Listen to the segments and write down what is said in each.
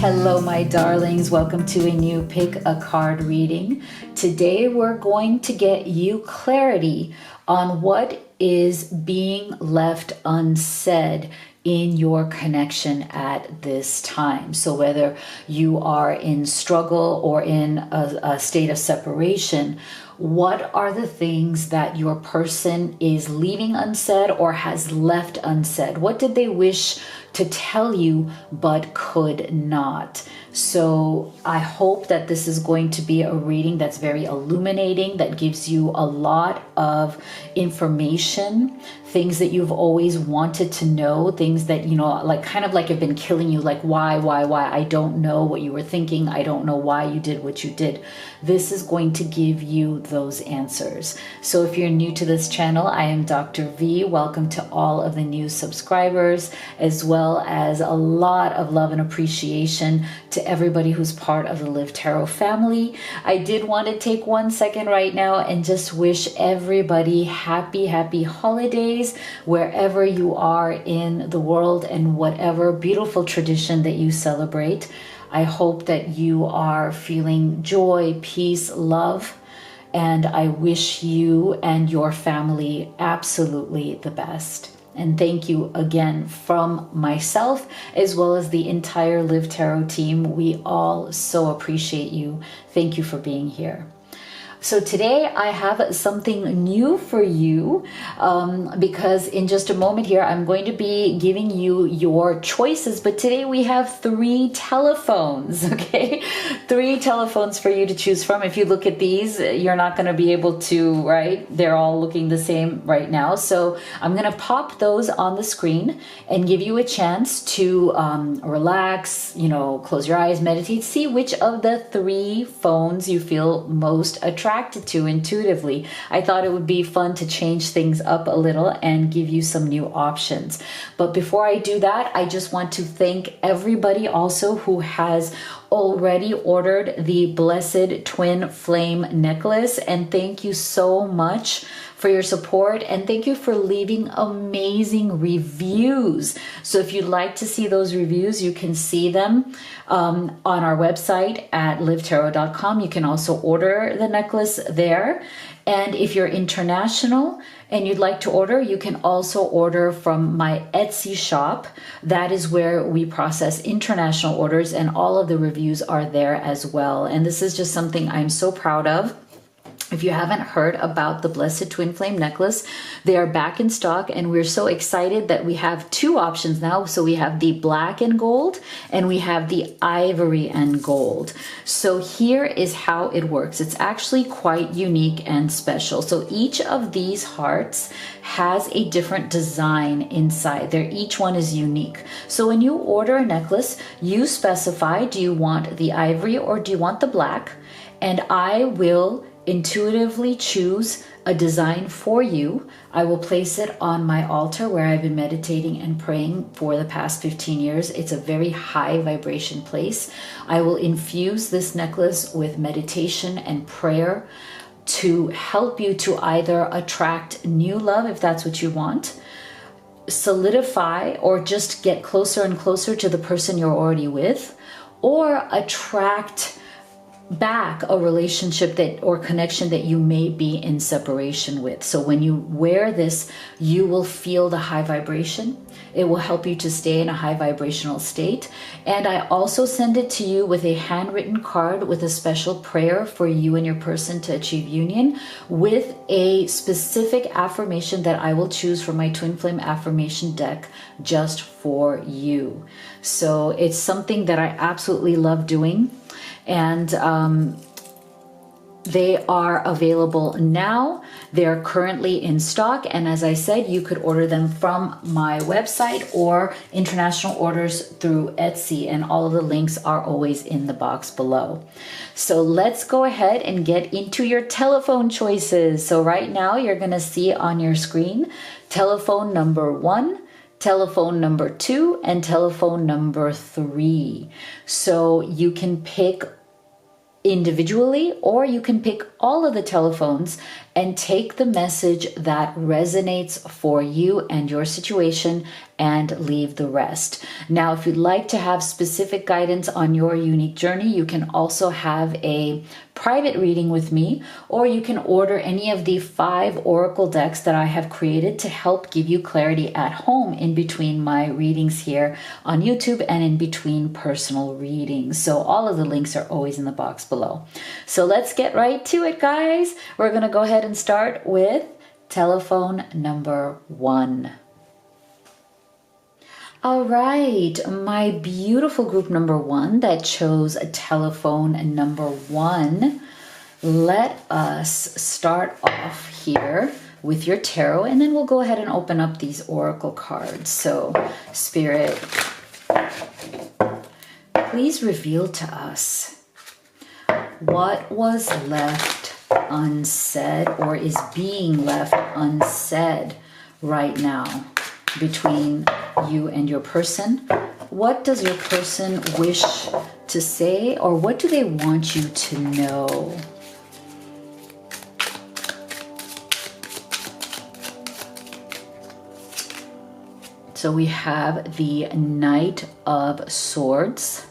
Hello, my darlings. Welcome to a new Pick a Card reading. Today, we're going to get you clarity on what is being left unsaid in your connection at this time. So whether you are in struggle or in a state of separation, what are the things that your person is leaving unsaid or has left unsaid? What did they wish to tell you but could not? So I hope that this is going to be a reading that's very illuminating, that gives you a lot of information, things that you've always wanted to know, things that, like kind of like have been killing you, like why? I don't know what you were thinking. I don't know why you did what you did. This is going to give you those answers. So if you're new to this channel, I am Dr. V. Welcome to all of the new subscribers, as well as a lot of love and appreciation to everybody who's part of the Live Tarot family. I did want to take 1 second right now and just wish everybody happy holidays wherever you are in the world and whatever beautiful tradition that you celebrate. I hope that you are feeling joy, peace, love, and I wish you and your family absolutely the best. And thank you again from myself, as well as the entire Live Tarot team. We all so appreciate you. Thank you for being here. So today I have something new for you because in just a moment here, I'm going to be giving you your choices. But today we have 3 telephones, okay? 3 telephones for you to choose from. If you look at these, you're not going to be able to, right? They're all looking the same right now. So I'm going to pop those on the screen and give you a chance to relax, close your eyes, meditate, see which of the 3 phones you feel most attracted to intuitively. I thought it would be fun to change things up a little and give you some new options. But before I do that, I just want to thank everybody also who has already ordered the Blessed Twin Flame necklace. And thank you so much for your support, and thank you for leaving amazing reviews. So if you'd like to see those reviews, you can see them on our website at livetarot.com. You can also order the necklace there. And if you're international and you'd like to order, you can also order from my Etsy shop. That is where we process international orders, and all of the reviews are there as well. And this is just something I'm so proud of. If you haven't heard about the Blessed Twin Flame necklace, they are back in stock, and we're so excited that we have 2 options now. So we have the black and gold, and we have the ivory and gold. So here is how it works. It's actually quite unique and special. So each of these hearts has a different design inside there. Each one is unique. So when you order a necklace, you specify, do you want the ivory or do you want the black? And I will intuitively choose a design for you. I will place it on my altar where I've been meditating and praying for the past 15 years. It's a very high vibration place. I will infuse this necklace with meditation and prayer to help you to either attract new love, if that's what you want, solidify or just get closer and closer to the person you're already with, or attract back a relationship that or connection that you may be in separation with. So when you wear this, you will feel the high vibration. It will help you to stay in a high vibrational state. And I also send it to you with a handwritten card with a special prayer for you and your person to achieve union, with a specific affirmation that I will choose from my Twin Flame affirmation deck just for you. So it's something that I absolutely love doing. And they are available now. They're currently in stock. And as I said, you could order them from my website or international orders through Etsy. And all of the links are always in the box below. So let's go ahead and get into your telephone choices. So right now you're going to see on your screen telephone number 1, telephone number 2, and telephone number 3. So you can pick individually, or you can pick all of the telephones and take the message that resonates for you and your situation and leave the rest. Now, if you'd like to have specific guidance on your unique journey, you can also have a private reading with me, or you can order any of the 5 oracle decks that I have created to help give you clarity at home in between my readings here on YouTube and in between personal readings. So all of the links are always in the box below. So let's get right to it, guys. We're going to go ahead and start with telephone number 1. All right, my beautiful group number 1 that chose a telephone number 1. Let us start off here with your tarot, and then we'll go ahead and open up these oracle cards. So, Spirit, please reveal to us what was left unsaid or is being left unsaid right now between you and your person. What does your person wish to say, or what do they want you to know? So we have the Knight of Swords.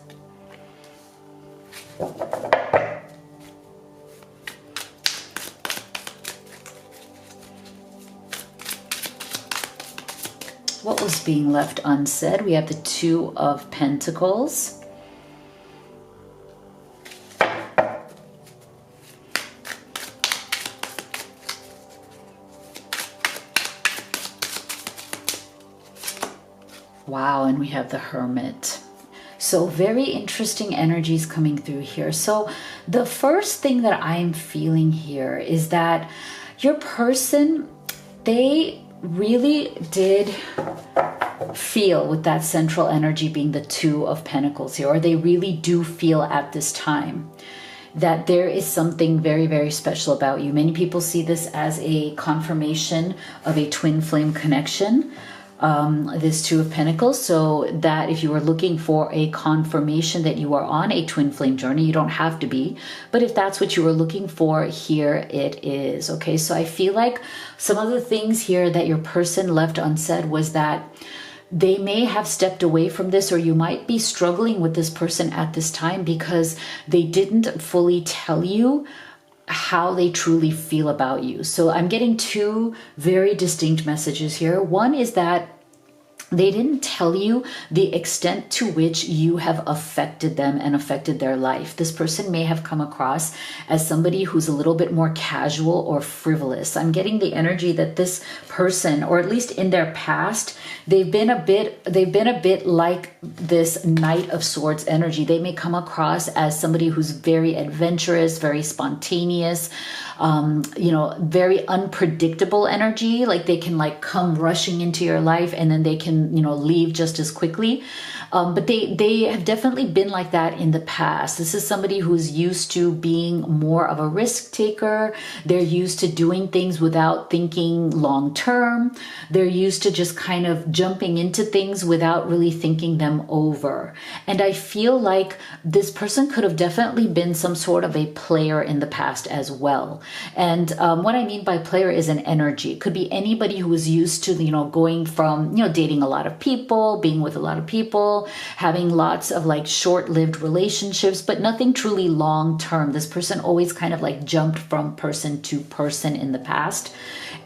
What was being left unsaid? We have the Two of Pentacles. Wow, and we have the Hermit. So very interesting energies coming through here. So the first thing that I'm feeling here is that your person, they really did feel with that central energy being the Two of Pentacles here, or they really do feel at this time that there is something very, very special about you. Many people see this as a confirmation of a twin flame connection, this Two of Pentacles, so that if you are looking for a confirmation that you are on a twin flame journey, you don't have to be, but if that's what you were looking for, here it is. Okay, so I feel like some of the things here that your person left unsaid was that they may have stepped away from this, or you might be struggling with this person at this time because they didn't fully tell you how they truly feel about you. So I'm getting 2 very distinct messages here. One is that they didn't tell you the extent to which you have affected them and affected their life. This person may have come across as somebody who's a little bit more casual or frivolous. I'm getting the energy that this person, or at least in their past, they've been a bit like this Knight of Swords energy. They may come across as somebody who's very adventurous, very spontaneous, very unpredictable energy. Like they can come rushing into your life and then they can, leave just as quickly. But they have definitely been like that in the past. This is somebody who's used to being more of a risk taker. They're used to doing things without thinking long term. They're used to just kind of jumping into things without really thinking them over. And I feel like this person could have definitely been some sort of a player in the past as well. And what I mean by player is an energy. It could be anybody who was used to, going from, dating a lot of people, being with a lot of people, having lots of short-lived relationships, but nothing truly long-term. This person always kind of jumped from person to person in the past.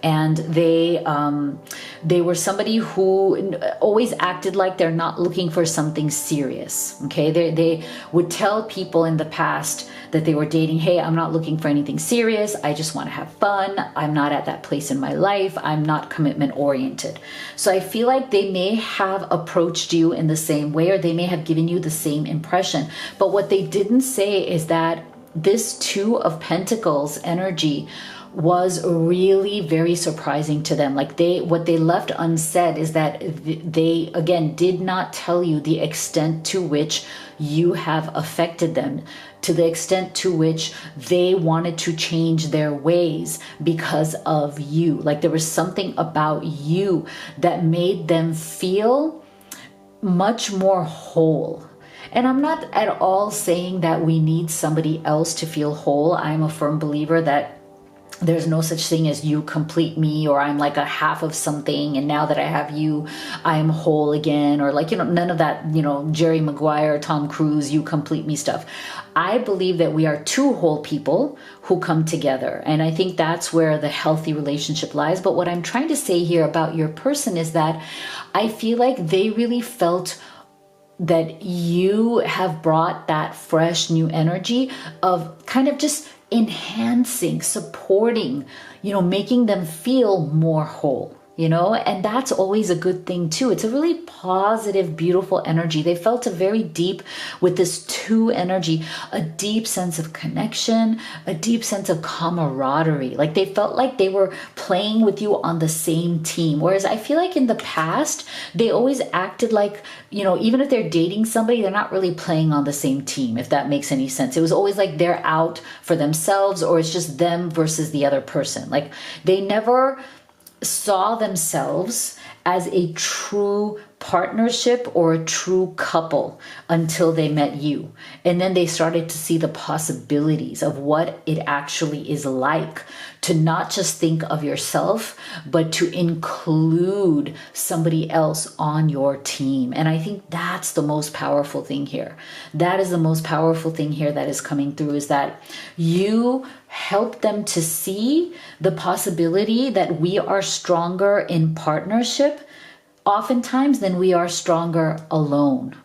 And they were somebody who always acted like they're not looking for something serious. Okay, they would tell people in the past that they were dating, hey, I'm not looking for anything serious. I just want to have fun. I'm not at that place in my life. I'm not commitment oriented. So I feel like they may have approached you in the same way, or they may have given you the same impression. But what they didn't say is that this Two of Pentacles energy was really very surprising to them. What they left unsaid is that they, again, did not tell you the extent to which you have affected them, to the extent to which they wanted to change their ways because of you. There was something about you that made them feel much more whole. And I'm not at all saying that we need somebody else to feel whole. I'm a firm believer that there's no such thing as you complete me, or I'm like a half of something, and now that I have you, I'm whole again, or like, none of that, Jerry Maguire, Tom Cruise, you complete me stuff. I believe that we are two whole people who come together. And I think that's where the healthy relationship lies. But what I'm trying to say here about your person is that I feel like they really felt that you have brought that fresh new energy of kind of just enhancing, supporting, making them feel more whole, and that's always a good thing too. It's a really positive, beautiful energy. They felt a very deep, with this two energy, a deep sense of connection, a deep sense of camaraderie. Like they felt like they were playing with you on the same team. Whereas I feel like in the past, they always acted like, even if they're dating somebody, they're not really playing on the same team, if that makes any sense. It was always like they're out for themselves, or it's just them versus the other person. Like they never saw themselves as a true partnership or a true couple until they met you. And then they started to see the possibilities of what it actually is like to not just think of yourself, but to include somebody else on your team. And I think that's the most powerful thing here. That is the most powerful thing here that is coming through, is that you help them to see the possibility that we are stronger in partnership oftentimes than we are stronger alone.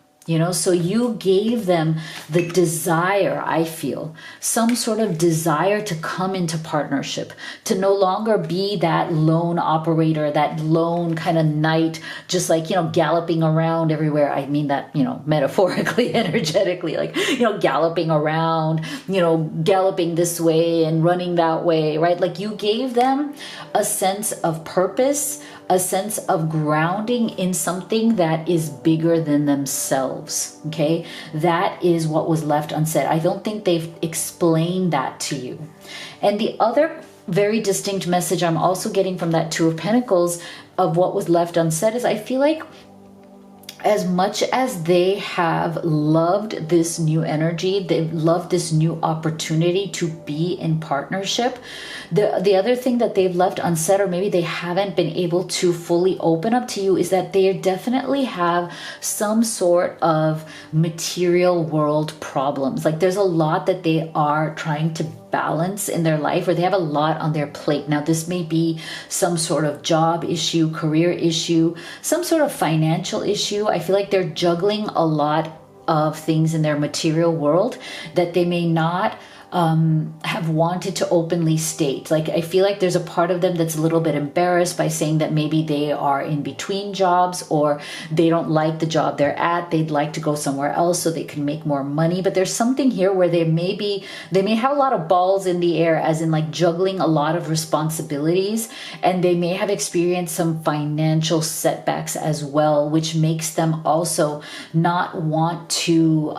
So you gave them the desire, I feel, some sort of desire to come into partnership, to no longer be that lone operator, that lone kind of knight, just like, galloping around everywhere. I mean that, metaphorically, energetically, like, galloping around, galloping this way and running that way, right? Like you gave them a sense of purpose, a sense of grounding in something that is bigger than themselves. Okay, that is what was left unsaid. I don't think they've explained that to you. And the other very distinct message I'm also getting from that Two of Pentacles of what was left unsaid is I feel like as much as they have loved this new energy, they've loved this new opportunity to be in partnership, the other thing that they've left unsaid, or maybe they haven't been able to fully open up to you, is that they definitely have some sort of material world problems. Like there's a lot that they are trying to balance in their life, or they have a lot on their plate. Now, this may be some sort of job issue, career issue, some sort of financial issue. I feel like they're juggling a lot of things in their material world that they may not have wanted to openly state. Like I feel like there's a part of them that's a little bit embarrassed by saying that maybe they are in between jobs, or they don't like the job they're at. They'd like to go somewhere else so they can make more money. But there's something here where they may have a lot of balls in the air, as in like juggling a lot of responsibilities, and they may have experienced some financial setbacks as well, which makes them also not want to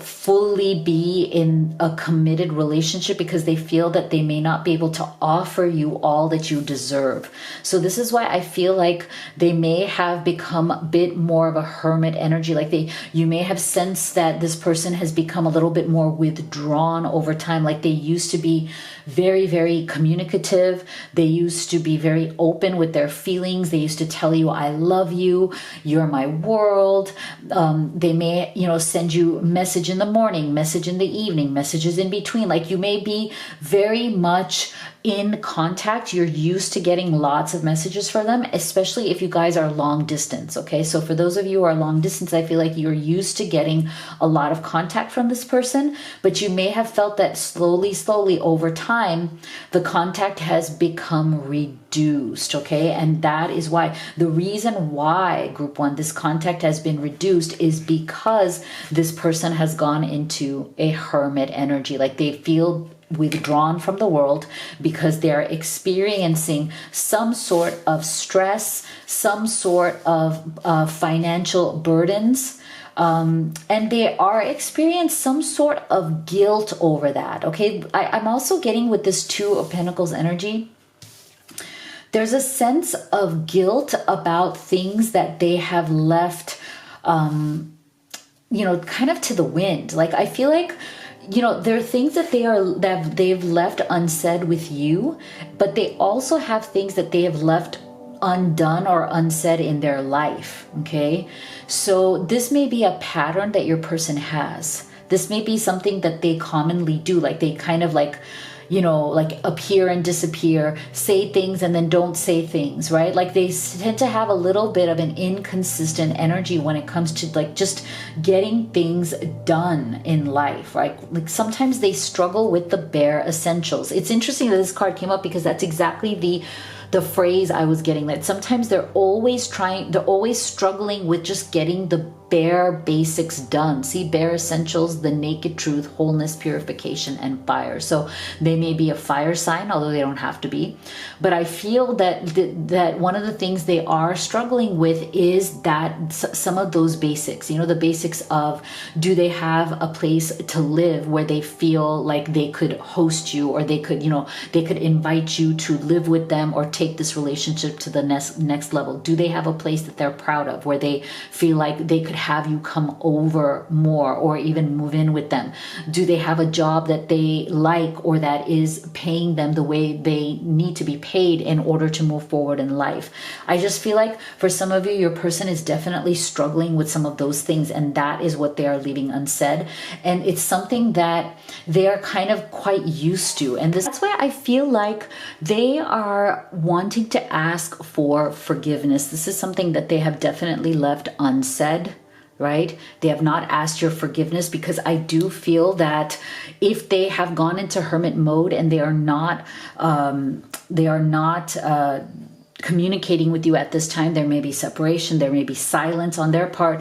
fully be in a committed relationship, because they feel that they may not be able to offer you all that you deserve. So this is why I feel like they may have become a bit more of a hermit energy. Like you may have sensed that this person has become a little bit more withdrawn over time. Like they used to be very, very communicative. They used to be very open with their feelings. They used to tell you, I love you, you're my world. They may, send you message in the morning, message in the evening, messages in between. Like you may be very much in contact. You're used to getting lots of messages from them, especially if you guys are long distance. Okay, so for those of you who are long distance, I feel like you're used to getting a lot of contact from this person, but you may have felt that slowly over time, the contact has become reduced. Okay, and that is why, the reason why, group one, this contact has been reduced is because this person has gone into a hermit energy. Like they feel withdrawn from the world because they're experiencing some sort of stress, some sort of financial burdens, and they are experiencing some sort of guilt over that. Okay, I'm also getting with this Two of Pentacles energy, there's a sense of guilt about things that they have left kind of to the wind. Like, I feel like, there are things that they've left unsaid with you, but they also have things that they have left undone or unsaid in their life. Okay. So this may be a pattern that your person has. This may be something that they commonly do. Like, they kind of like, like appear and disappear, say things and then don't say things, right? Like, they tend to have a little bit of an inconsistent energy when it comes to like just getting things done in life, right? Like, sometimes they struggle with the bare essentials. It's interesting that this card came up because that's exactly the phrase I was getting, that sometimes they're always struggling with just getting the bare basics done. See, bare essentials, the naked truth, wholeness, purification, and fire. So they may be a fire sign, although they don't have to be. But I feel that that one of the things they are struggling with is that some of those basics, the basics of, do they have a place to live where they feel like they could host you, or they could, they could invite you to live with them or take this relationship to the next level? Do they have a place that they're proud of, where they feel like they could have you come over more or even move in with them? Do they have a job that they like, or that is paying them the way they need to be paid in order to move forward in life? I just feel like for some of you, your person is definitely struggling with some of those things, and that is what they are leaving unsaid. And it's something that they are kind of quite used to. And that's why I feel like they are wanting to ask for forgiveness. This is something that they have definitely left unsaid, right? They have not asked your forgiveness, because I do feel that if they have gone into hermit mode and they are not communicating with you at this time, there may be separation, there may be silence on their part.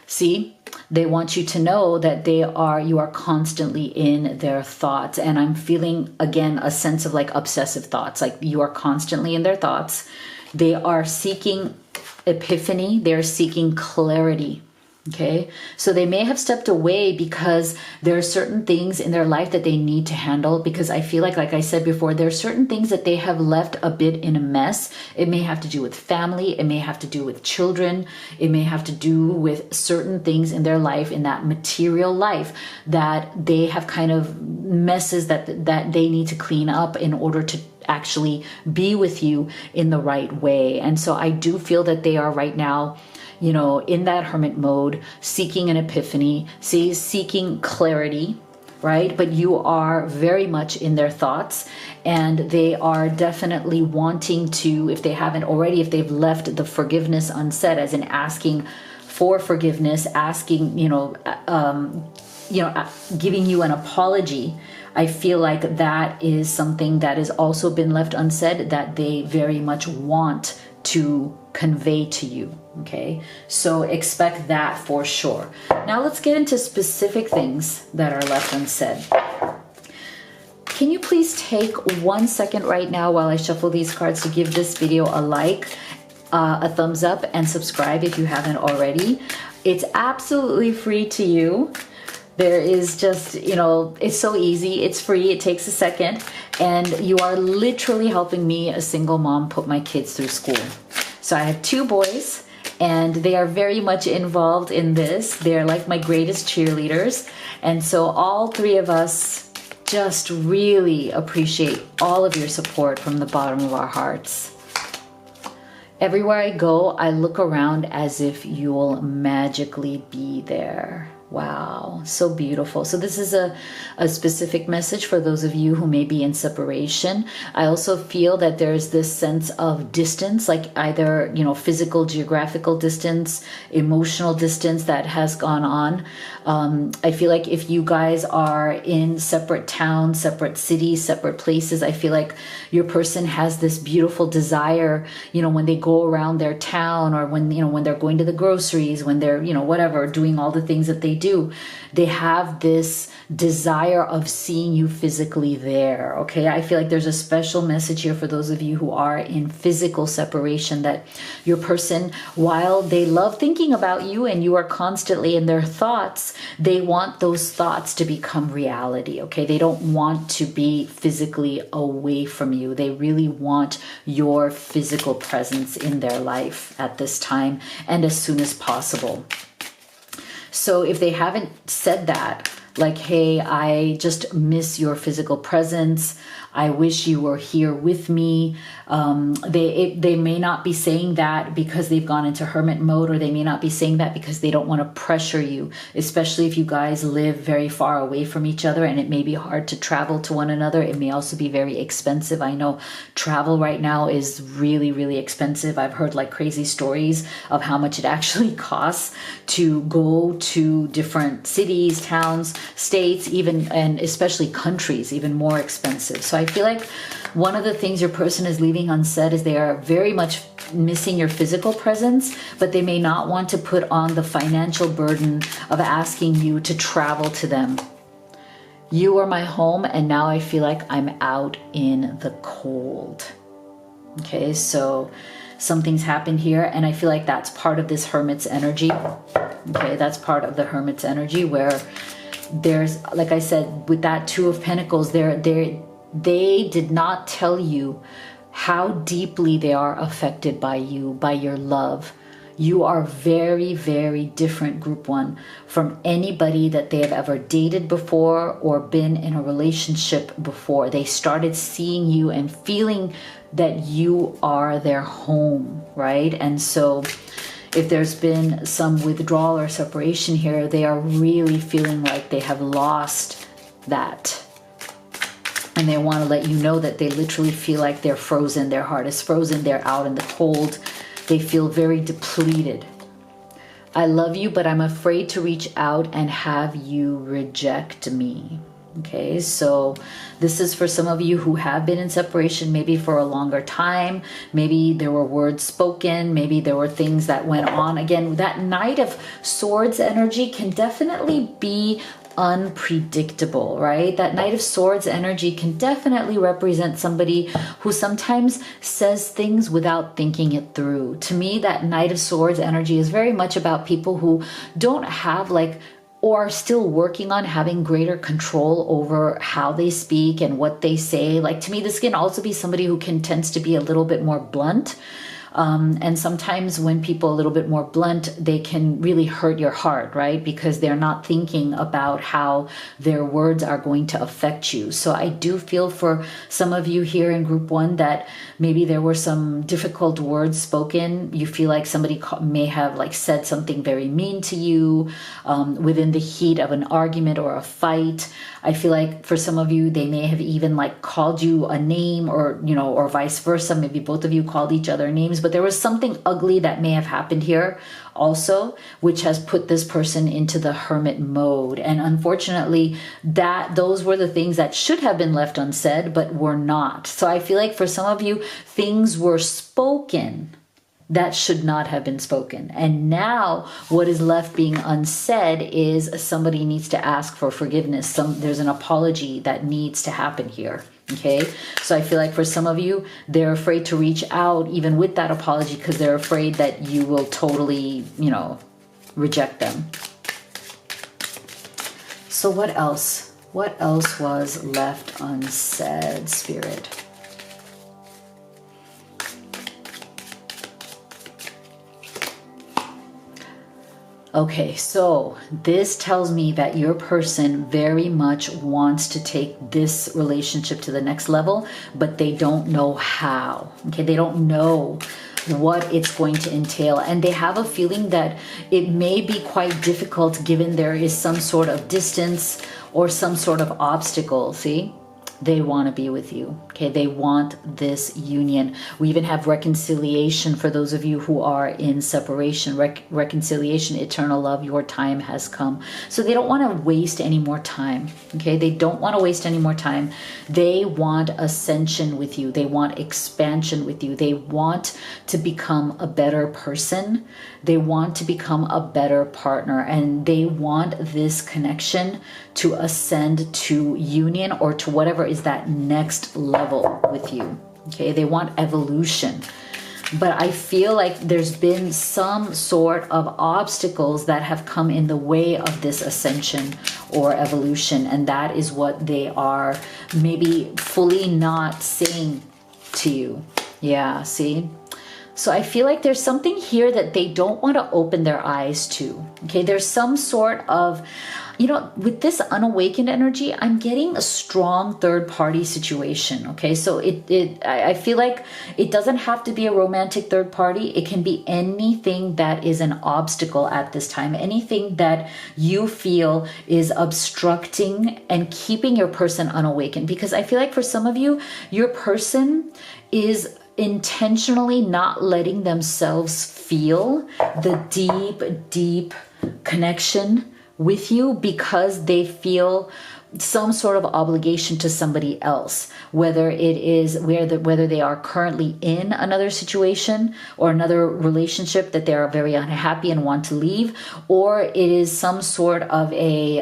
See, they want you to know that you are constantly in their thoughts. And I'm feeling, again, a sense of like obsessive thoughts, like you are constantly in their thoughts. They are seeking epiphany. They're seeking clarity. Okay, so they may have stepped away because there are certain things in their life that they need to handle, because I feel like I said before, there are certain things that they have left a bit in a mess. It may have to do with family. It may have to do with children. It may have to do with certain things in their life, in that material life, that they have kind of messes that they need to clean up in order to actually be with you in the right way. And so I do feel that they are right now, in that hermit mode, seeking an epiphany, seeking clarity, right? But you are very much in their thoughts, and they are definitely wanting to, if they haven't already, if they've left the forgiveness unsaid, as in asking for forgiveness, asking, giving you an apology. I feel like that is something that has also been left unsaid, that they very much want to convey to you. Okay, so expect that for sure. Now let's get into specific things that are left unsaid. Can you please take 1 second right now while I shuffle these cards to give this video a like, a thumbs up, and subscribe if you haven't already. It's absolutely free to you. There is just, it's so easy. It's free. It takes a second. And you are literally helping me, a single mom, put my kids through school. So I have 2 boys, and they are very much involved in this. They're like my greatest cheerleaders. And so all 3 of us just really appreciate all of your support from the bottom of our hearts. Everywhere I go, I look around as if you'll magically be there. Wow, so beautiful. So this is a specific message for those of you who may be in separation. I also feel that there's this sense of distance, like either, physical, geographical distance, emotional distance that has gone on. I feel like if you guys are in separate towns, separate cities, separate places, I feel like your person has this beautiful desire, when they go around their town, or when they're going to the groceries, when they're, whatever, doing all the things that they do, they have this desire of seeing you physically there. Okay, I feel like there's a special message here for those of you who are in physical separation, that your person, while they love thinking about you and you are constantly in their thoughts, they want those thoughts to become reality. Okay, they don't want to be physically away from you. They really want your physical presence in their life at this time and as soon as possible. So if they haven't said that, like, hey, I just miss your physical presence, I wish you were here with me. They may not be saying that because they've gone into hermit mode, or they may not be saying that because they don't want to pressure you, especially if you guys live very far away from each other and it may be hard to travel to one another. It may also be very expensive. I know travel right now is really, really expensive. I've heard like crazy stories of how much it actually costs to go to different cities, towns, states, even, and especially countries, even more expensive. So I feel like one of the things your person is leaving unsaid is they are very much missing your physical presence, but they may not want to put on the financial burden of asking you to travel to them. You are my home, and now I feel like I'm out in the cold. Okay, so something's happened here, and I feel like that's part of this hermit's energy. Okay, that's part of the hermit's energy, where there's, like I said, with that Two of Pentacles, they did not tell you how deeply they are affected by you, by your love. You are very, very different, Group 1, from anybody that they have ever dated before or been in a relationship before. They started seeing you and feeling that you are their home, right? And so if there's been some withdrawal or separation here, they are really feeling like they have lost that. And they want to let you know that they literally feel like they're frozen. Their heart is frozen. They're out in the cold. They feel very depleted. I love you, but I'm afraid to reach out and have you reject me. Okay, so this is for some of you who have been in separation, maybe for a longer time. Maybe there were words spoken. Maybe there were things that went on. Again, that Knight of Swords energy can definitely be unpredictable, right? That Knight of Swords energy can definitely represent somebody who sometimes says things without thinking it through. To me, that Knight of Swords energy is very much about people who don't have or are still working on having greater control over how they speak and what they say. Like, to me, this can also be somebody who tends to be a little bit more blunt. And sometimes when people are a little bit more blunt, they can really hurt your heart, right? Because they're not thinking about how their words are going to affect you. So I do feel for some of you here in Group 1 that maybe there were some difficult words spoken. You feel like somebody may have said something very mean to you within the heat of an argument or a fight. I feel like for some of you, they may have even called you a name, or, or vice versa. Maybe both of you called each other names, but there was something ugly that may have happened here also, which has put this person into the hermit mode. And unfortunately, those were the things that should have been left unsaid, but were not. So I feel like for some of you, things were spoken that should not have been spoken. And now what is left being unsaid is somebody needs to ask for forgiveness. There's an apology that needs to happen here. Okay, so I feel like for some of you, they're afraid to reach out even with that apology because they're afraid that you will totally, reject them. So what else? What else was left unsaid, Spirit? Okay, so this tells me that your person very much wants to take this relationship to the next level, but they don't know how. Okay, they don't know what it's going to entail, and they have a feeling that it may be quite difficult given there is some sort of distance or some sort of obstacle. See? They want to be with you. Okay, they want this union. We even have reconciliation for those of you who are in separation. Reconciliation, eternal love, your time has come. So they don't want to waste any more time. Okay, they don't want to waste any more time. They want ascension with you. They want expansion with you. They want to become a better person. They want to become a better partner, and they want this connection to ascend to union or to whatever is that next level with you. Okay, they want evolution. But I feel like there's been some sort of obstacles that have come in the way of this ascension or evolution, and that is what they are maybe fully not saying to you. Yeah, see? So I feel like there's something here that they don't want to open their eyes to. Okay, there's some sort of, with this unawakened energy, I'm getting a strong third party situation. Okay, so I feel like it doesn't have to be a romantic third party. It can be anything that is an obstacle at this time, anything that you feel is obstructing and keeping your person unawakened. Because I feel like for some of you, your person is intentionally not letting themselves feel the deep connection with you because they feel some sort of obligation to somebody else, whether it is whether they are currently in another situation or another relationship that they're very unhappy and want to leave, or it is some sort of a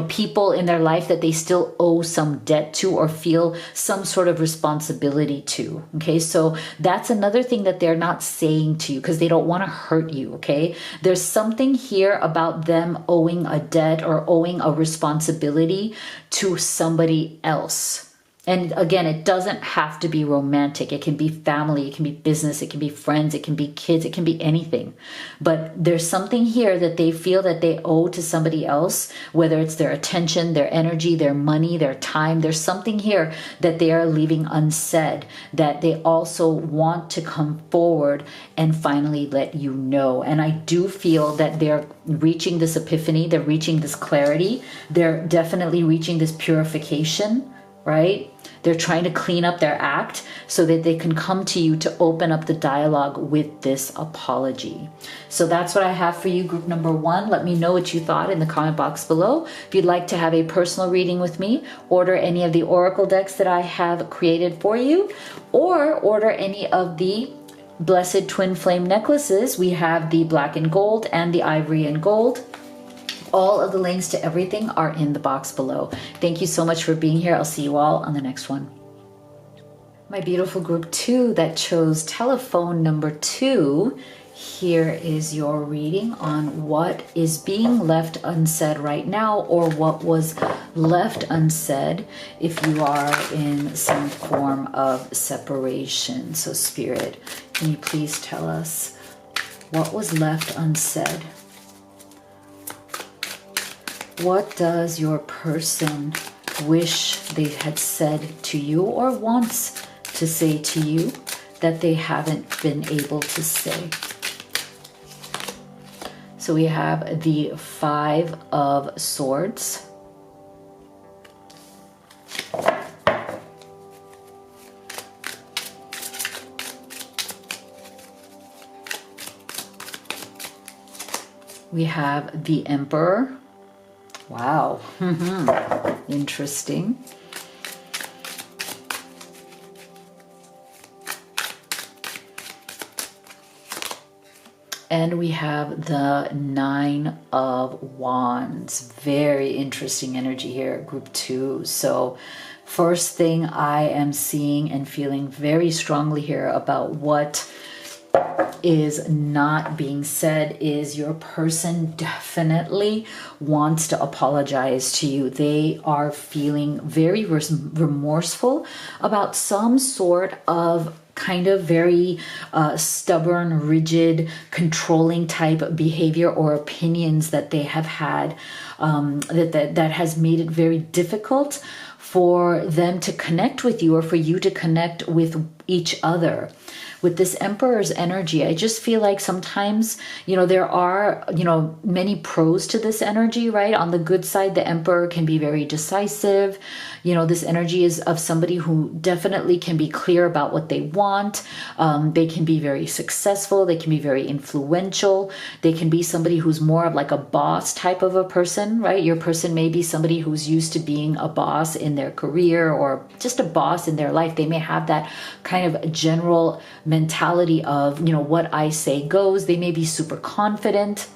people in their life that they still owe some debt to or feel some sort of responsibility to. Okay, so that's another thing that they're not saying to you because they don't want to hurt you. Okay, there's something here about them owing a debt or owing a responsibility to somebody else. And again, it doesn't have to be romantic. It can be family, it can be business, it can be friends, it can be kids, it can be anything. But there's something here that they feel that they owe to somebody else, whether it's their attention, their energy, their money, their time. There's something here that they are leaving unsaid, that they also want to come forward and finally let you know. And I do feel that they're reaching this epiphany, they're reaching this clarity, they're definitely reaching this purification, right? They're trying to clean up their act so that they can come to you to open up the dialogue with this apology. So that's what I have for you, group number 1. Let me know what you thought in the comment box below. If you'd like to have a personal reading with me, order any of the oracle decks that I have created for you, or order any of the Blessed Twin Flame necklaces. We have the black and gold and the ivory and gold. All of the links to everything are in the box below. Thank you so much for being here. I'll see you all on the next one. My beautiful group 2 that chose telephone number 2, here is your reading on what is being left unsaid right now, or what was left unsaid if you are in some form of separation. So Spirit, can you please tell us what was left unsaid? What does your person wish they had said to you or wants to say to you that they haven't been able to say? So we have the 5 of Swords. We have the Emperor. Wow. Interesting. And we have the 9 of Wands. Very interesting energy here, group 2. So first thing I am seeing and feeling very strongly here about what is not being said is your person definitely wants to apologize to you. They are feeling very remorseful about some sort of kind of very stubborn, rigid, controlling type behavior or opinions that they have had that has made it very difficult for them to connect with you or for you to connect with each other. With this Emperor's energy, I just feel like sometimes, there are, many pros to this energy, right? On the good side, the Emperor can be very decisive. This energy is of somebody who definitely can be clear about what they want. They can be very successful. They can be very influential. They can be somebody who's more of like a boss type of a person, right? Your person may be somebody who's used to being a boss in their career or just a boss in their life. They may have that kind of general mentality of, what I say goes. They may be super confident.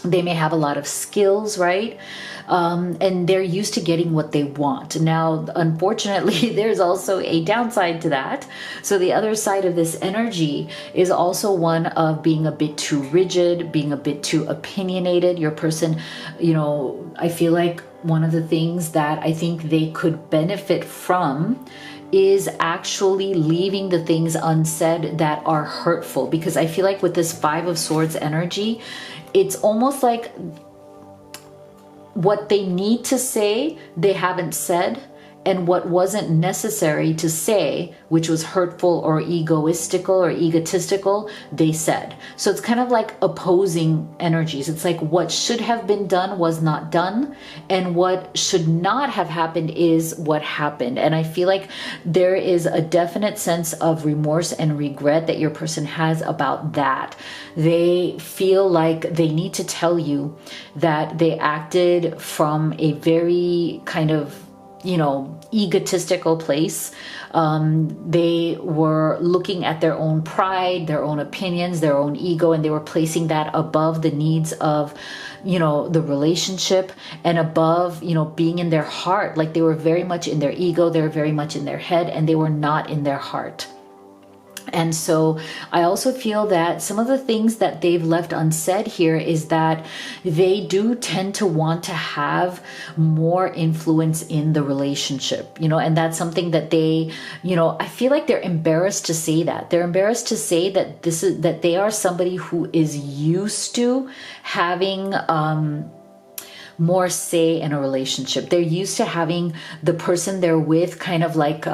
They may have a lot of skills, right? And they're used to getting what they want. Now, unfortunately, there's also a downside to that. So the other side of this energy is also one of being a bit too rigid, being a bit too opinionated. Your person, I feel like one of the things that I think they could benefit from is actually leaving the things unsaid that are hurtful. Because I feel like with this Five of Swords energy, it's almost like what they need to say, they haven't said, and what wasn't necessary to say, which was hurtful or egotistical, they said. So it's kind of like opposing energies. It's like what should have been done was not done, and what should not have happened is what happened. And I feel like there is a definite sense of remorse and regret that your person has about that. They feel like they need to tell you that they acted from a very kind of, egotistical place. They were looking at their own pride, their own opinions, their own ego, and they were placing that above the needs of, the relationship and above, being in their heart. Like they were very much in their ego, they were very much in their head, and they were not in their heart. And so I also feel that some of the things that they've left unsaid here is that they do tend to want to have more influence in the relationship, and that's something that they, I feel like they're embarrassed to say that. They're embarrassed to say that that they are somebody who is used to having, more say in a relationship. They're used to having the person they're with kind of like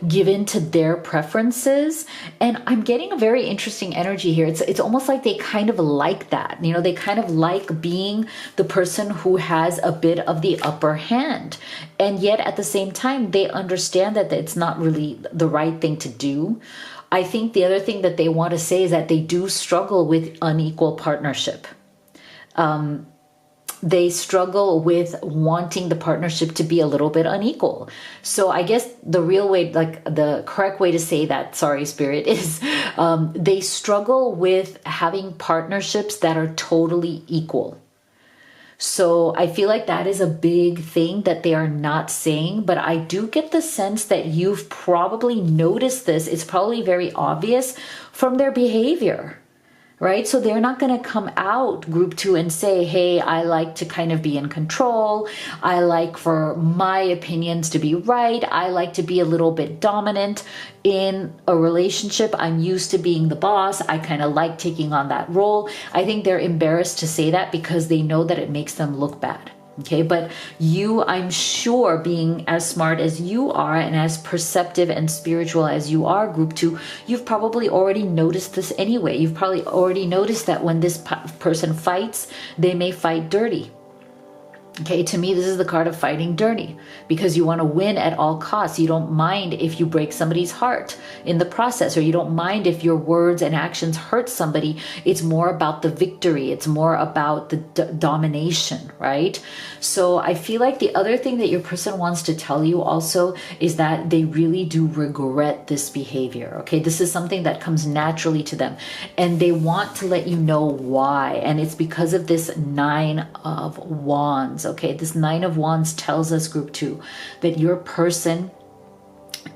given to their preferences. And I'm getting a very interesting energy here. It's almost like they kind of like that. They kind of like being the person who has a bit of the upper hand. And yet at the same time, they understand that it's not really the right thing to do. I think the other thing that they want to say is that they do struggle with unequal partnership. They struggle with wanting the partnership to be a little bit unequal. So I guess the real way, like the correct way to say that, sorry, Spirit, is they struggle with having partnerships that are totally equal. So I feel like that is a big thing that they are not saying, but I do get the sense that you've probably noticed this. It's probably very obvious from their behavior. Right? So they're not going to come out, group two, and say, hey, I like to kind of be in control. I like for my opinions to be right. I like to be a little bit dominant in a relationship. I'm used to being the boss. I kind of like taking on that role. I think they're embarrassed to say that because they know that it makes them look bad. Okay, but you, I'm sure, being as smart as you are and as perceptive and spiritual as you are, group two, you've probably already noticed this anyway. You've probably already noticed that when this person fights, they may fight dirty. Okay, to me, this is the card of fighting dirty because you want to win at all costs. You don't mind if you break somebody's heart in the process, or you don't mind if your words and actions hurt somebody. It's more about the victory. It's more about the domination, right? So I feel like the other thing that your person wants to tell you also is that they really do regret this behavior. Okay, this is something that comes naturally to them, and they want to let you know why. And it's because of this Nine of Wands. Okay, this Nine of Wands tells us, group two, that your person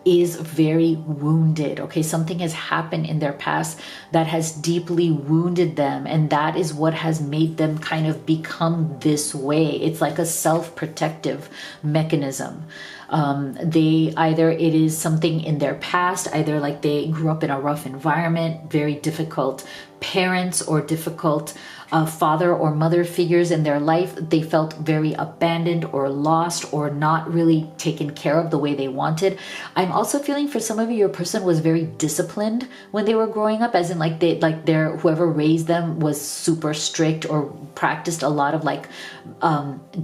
is very wounded. Okay, something has happened in their past that has deeply wounded them, and that is what has made them kind of become this way. It's like a self-protective mechanism. They either, it is something in their past, either like they grew up in a rough environment, very difficult parents, or difficult father or mother figures in their life. They felt very abandoned or lost or not really taken care of the way they wanted. I'm also feeling for some of you, your person was very disciplined when they were growing up, as in like their whoever raised them was super strict or practiced a lot of like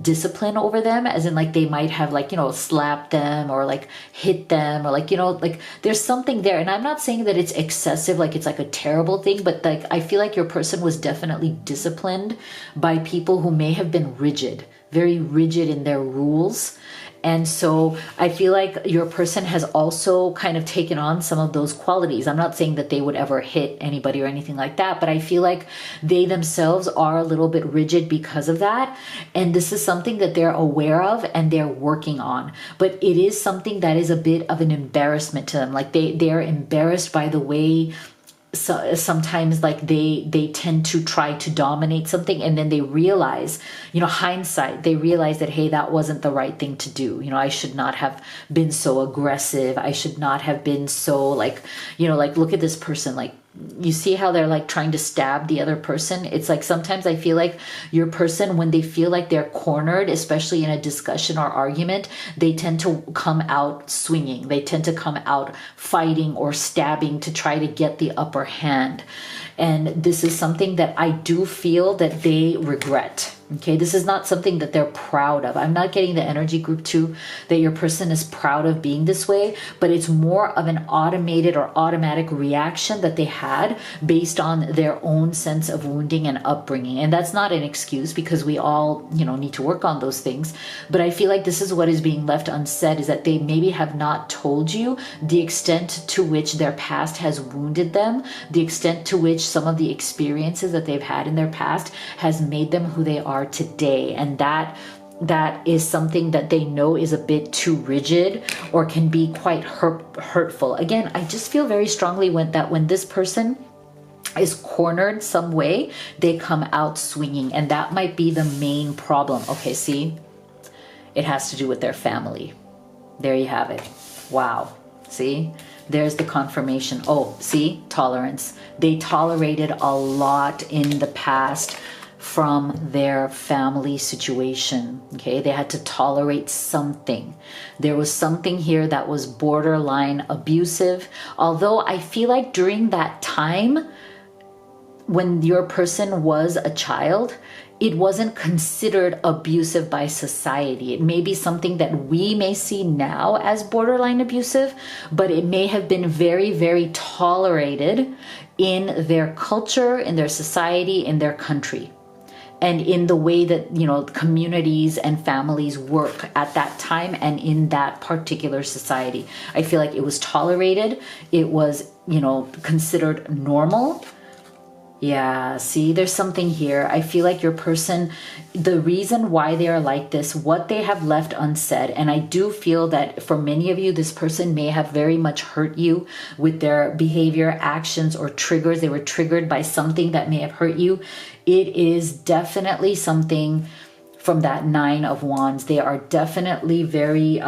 discipline over them, as in like they might have like, slapped them or like hit them or like, like there's something there. And I'm not saying that it's excessive, like it's like a terrible thing, but like I feel like your person was definitely disciplined by people who may have been rigid, very rigid in their rules. And so I feel like your person has also kind of taken on some of those qualities. I'm not saying that they would ever hit anybody or anything like that, but I feel like they themselves are a little bit rigid because of that. And this is something that they're aware of and they're working on. But it is something that is a bit of an embarrassment to them. Like they are embarrassed by the way so sometimes like they tend to try to dominate something, and then they realize, hindsight, they realize that, hey, that wasn't the right thing to do. I should not have been so aggressive. I should not have been so like, like, look at this person, like, you see how they're like trying to stab the other person. It's like sometimes I feel like your person, when they feel like they're cornered, especially in a discussion or argument, they tend to come out swinging. They tend to come out fighting or stabbing to try to get the upper hand. And this is something that I do feel that they regret. Okay, this is not something that they're proud of. I'm not getting the energy, group 2, that your person is proud of being this way, but it's more of an automated or automatic reaction that they had based on their own sense of wounding and upbringing. And that's not an excuse, because we all, need to work on those things. But I feel like this is what is being left unsaid, is that they maybe have not told you the extent to which their past has wounded them, the extent to which some of the experiences that they've had in their past has made them who they are today. And that is something that they know is a bit too rigid or can be quite hurtful. Again, I just feel very strongly when this person is cornered some way, they come out swinging, and that might be the main problem. Okay, see, it has to do with their family. There you have it. Wow. See, there's the confirmation. Oh, see, tolerance. They tolerated a lot in the past from their family situation. Okay, they had to tolerate something. There was something here that was borderline abusive. Although I feel like during that time, when your person was a child, it wasn't considered abusive by society. It may be something that we may see now as borderline abusive, but it may have been very, very tolerated in their culture, in their society, in their country, and in the way that, communities and families work at that time and in that particular society. I feel like it was tolerated. It was, considered normal. Yeah, see, there's something here. I feel like your person, the reason why they are like this, what they have left unsaid, and I do feel that for many of you, this person may have very much hurt you with their behavior, actions, or triggers. They were triggered by something that may have hurt you. It is definitely something from that 9 of Wands. They are definitely very,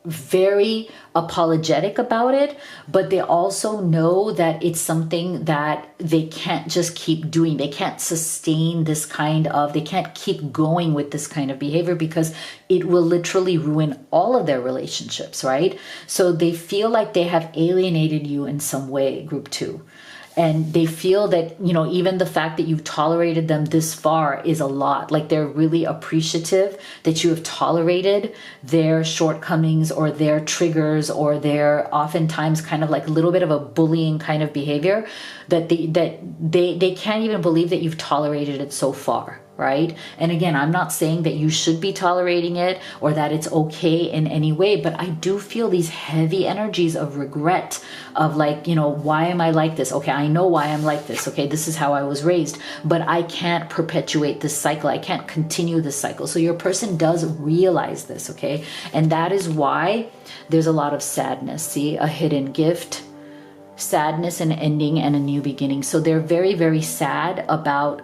very apologetic about it, but they also know that it's something that they can't just keep doing. They can't sustain this they can't keep going with this kind of behavior, because it will literally ruin all of their relationships, right? So they feel like they have alienated you in some way, group 2. And they feel that, even the fact that you've tolerated them this far is a lot. Like, they're really appreciative that you have tolerated their shortcomings or their triggers or their oftentimes kind of like a little bit of a bullying kind of behavior, that they can't even believe that you've tolerated it so far. Right? And again, I'm not saying that you should be tolerating it or that it's okay in any way, but I do feel these heavy energies of regret, of like, why am I like this? Okay, I know why I'm like this. Okay, this is how I was raised, but I can't perpetuate this cycle. I can't continue this cycle. So your person does realize this, okay? And that is why there's a lot of sadness. See, a hidden gift, sadness, an ending, and a new beginning. So they're very, very sad about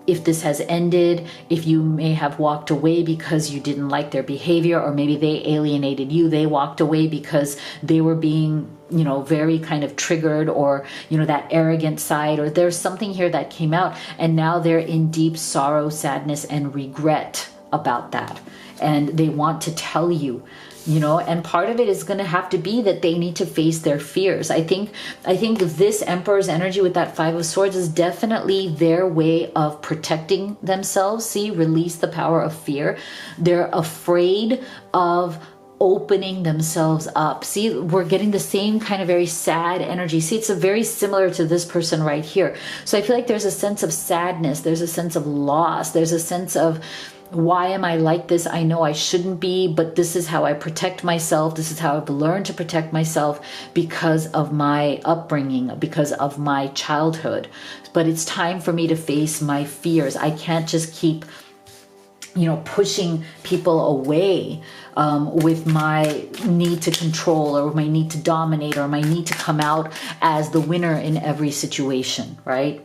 if this has ended, if you may have walked away because you didn't like their behavior, or maybe they alienated you. They walked away because they were being, very kind of triggered, or, that arrogant side, or there's something here that came out, and now they're in deep sorrow, sadness, and regret about that. And they want to tell you, and part of it is going to have to be that they need to face their fears. I think this Emperor's energy with that 5 of Swords is definitely their way of protecting themselves. See, release the power of fear. They're afraid of opening themselves up. See, we're getting the same kind of very sad energy. See, it's very similar to this person right here. So I feel like there's a sense of sadness. There's a sense of loss. There's a sense of, why am I like this? I know I shouldn't be, but this is how I protect myself. This is how I've learned to protect myself because of my upbringing, because of my childhood. But it's time for me to face my fears. I can't just keep pushing people away with my need to control or my need to dominate or my need to come out as the winner in every situation, right?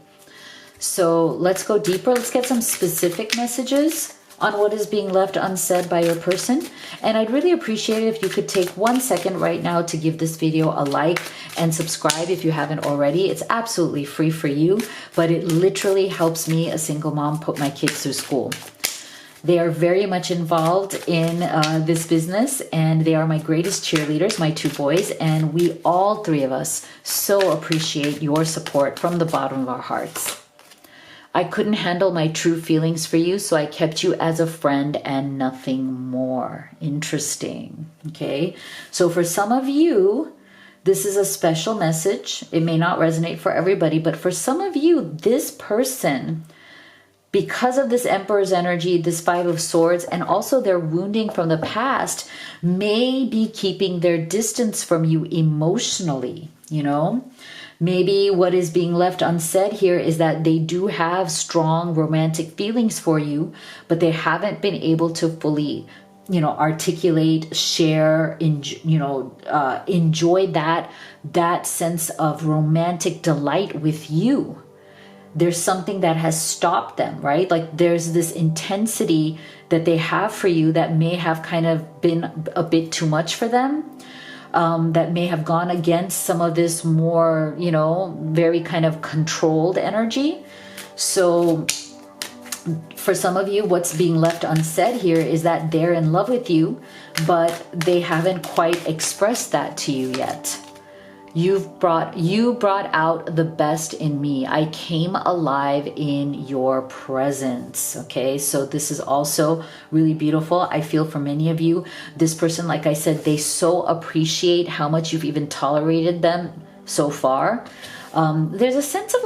So let's go deeper. Let's get some specific messages on what is being left unsaid by your person. And I'd really appreciate it if you could take 1 second right now to give this video a like and subscribe if you haven't already. It's absolutely free for you, but it literally helps me, a single mom, put my kids through school. They are very much involved in this business, and they are my greatest cheerleaders, my 2 boys, and we, all 3 of us, so appreciate your support from the bottom of our hearts. I couldn't handle my true feelings for you, so I kept you as a friend and nothing more. Interesting. Okay. So for some of you, this is a special message. It may not resonate for everybody, but for some of you, this person, because of this Emperor's energy, this 5 of Swords, and also their wounding from the past, may be keeping their distance from you emotionally, Maybe what is being left unsaid here is that they do have strong romantic feelings for you, but they haven't been able to fully, articulate, share, enjoy that sense of romantic delight with you. There's something that has stopped them, right? Like there's this intensity that they have for you that may have kind of been a bit too much for them. That may have gone against some of this more, very kind of controlled energy. So for some of you, what's being left unsaid here is that they're in love with you, but they haven't quite expressed that to you yet. You brought out the best in me. I came alive in your presence. Okay, so this is also really beautiful. I feel for many of you, this person, like I said, they so appreciate how much you've even tolerated them so far. There's a sense of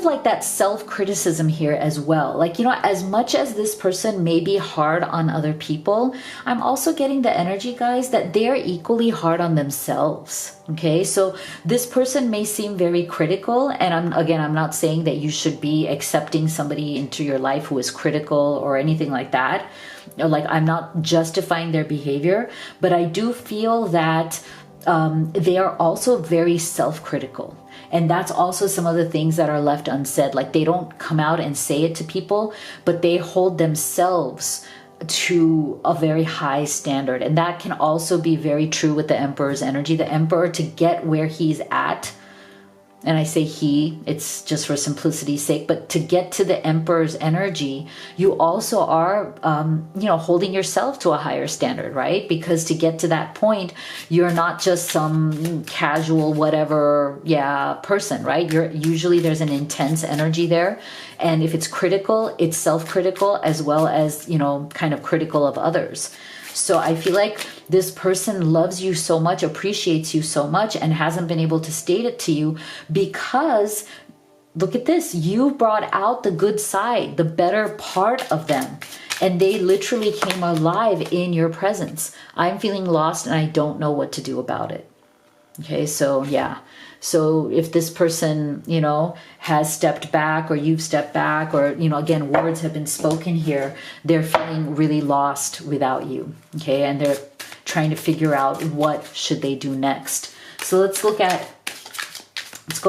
like that self-criticism here as well. Like, as much as this person may be hard on other people, I'm also getting the energy, guys, that they're equally hard on themselves. Okay, so this person may seem very critical, and I'm not saying that you should be accepting somebody into your life who is critical or anything like that. Like, I'm not justifying their behavior, but I do feel that they are also very self-critical. And that's also some of the things that are left unsaid. Like, they don't come out and say it to people, but they hold themselves to a very high standard. And that can also be very true with the Emperor's energy. The Emperor, to get where he's at, and I say he, it's just for simplicity's sake, but to get to the Emperor's energy, you also are, holding yourself to a higher standard, right? Because to get to that point, you're not just some casual whatever, person, right? Usually there's an intense energy there. And if it's critical, it's self-critical as well as, kind of critical of others. So I feel like this person loves you so much, appreciates you so much, and hasn't been able to state it to you because, look at this, you brought out the good side, the better part of them. And they literally came alive in your presence. I'm feeling lost and I don't know what to do about it. Okay, so yeah. So if this person, has stepped back, or you've stepped back, or, again, words have been spoken here, they're feeling really lost without you. Okay, and they're trying to figure out what should they do next. So let's go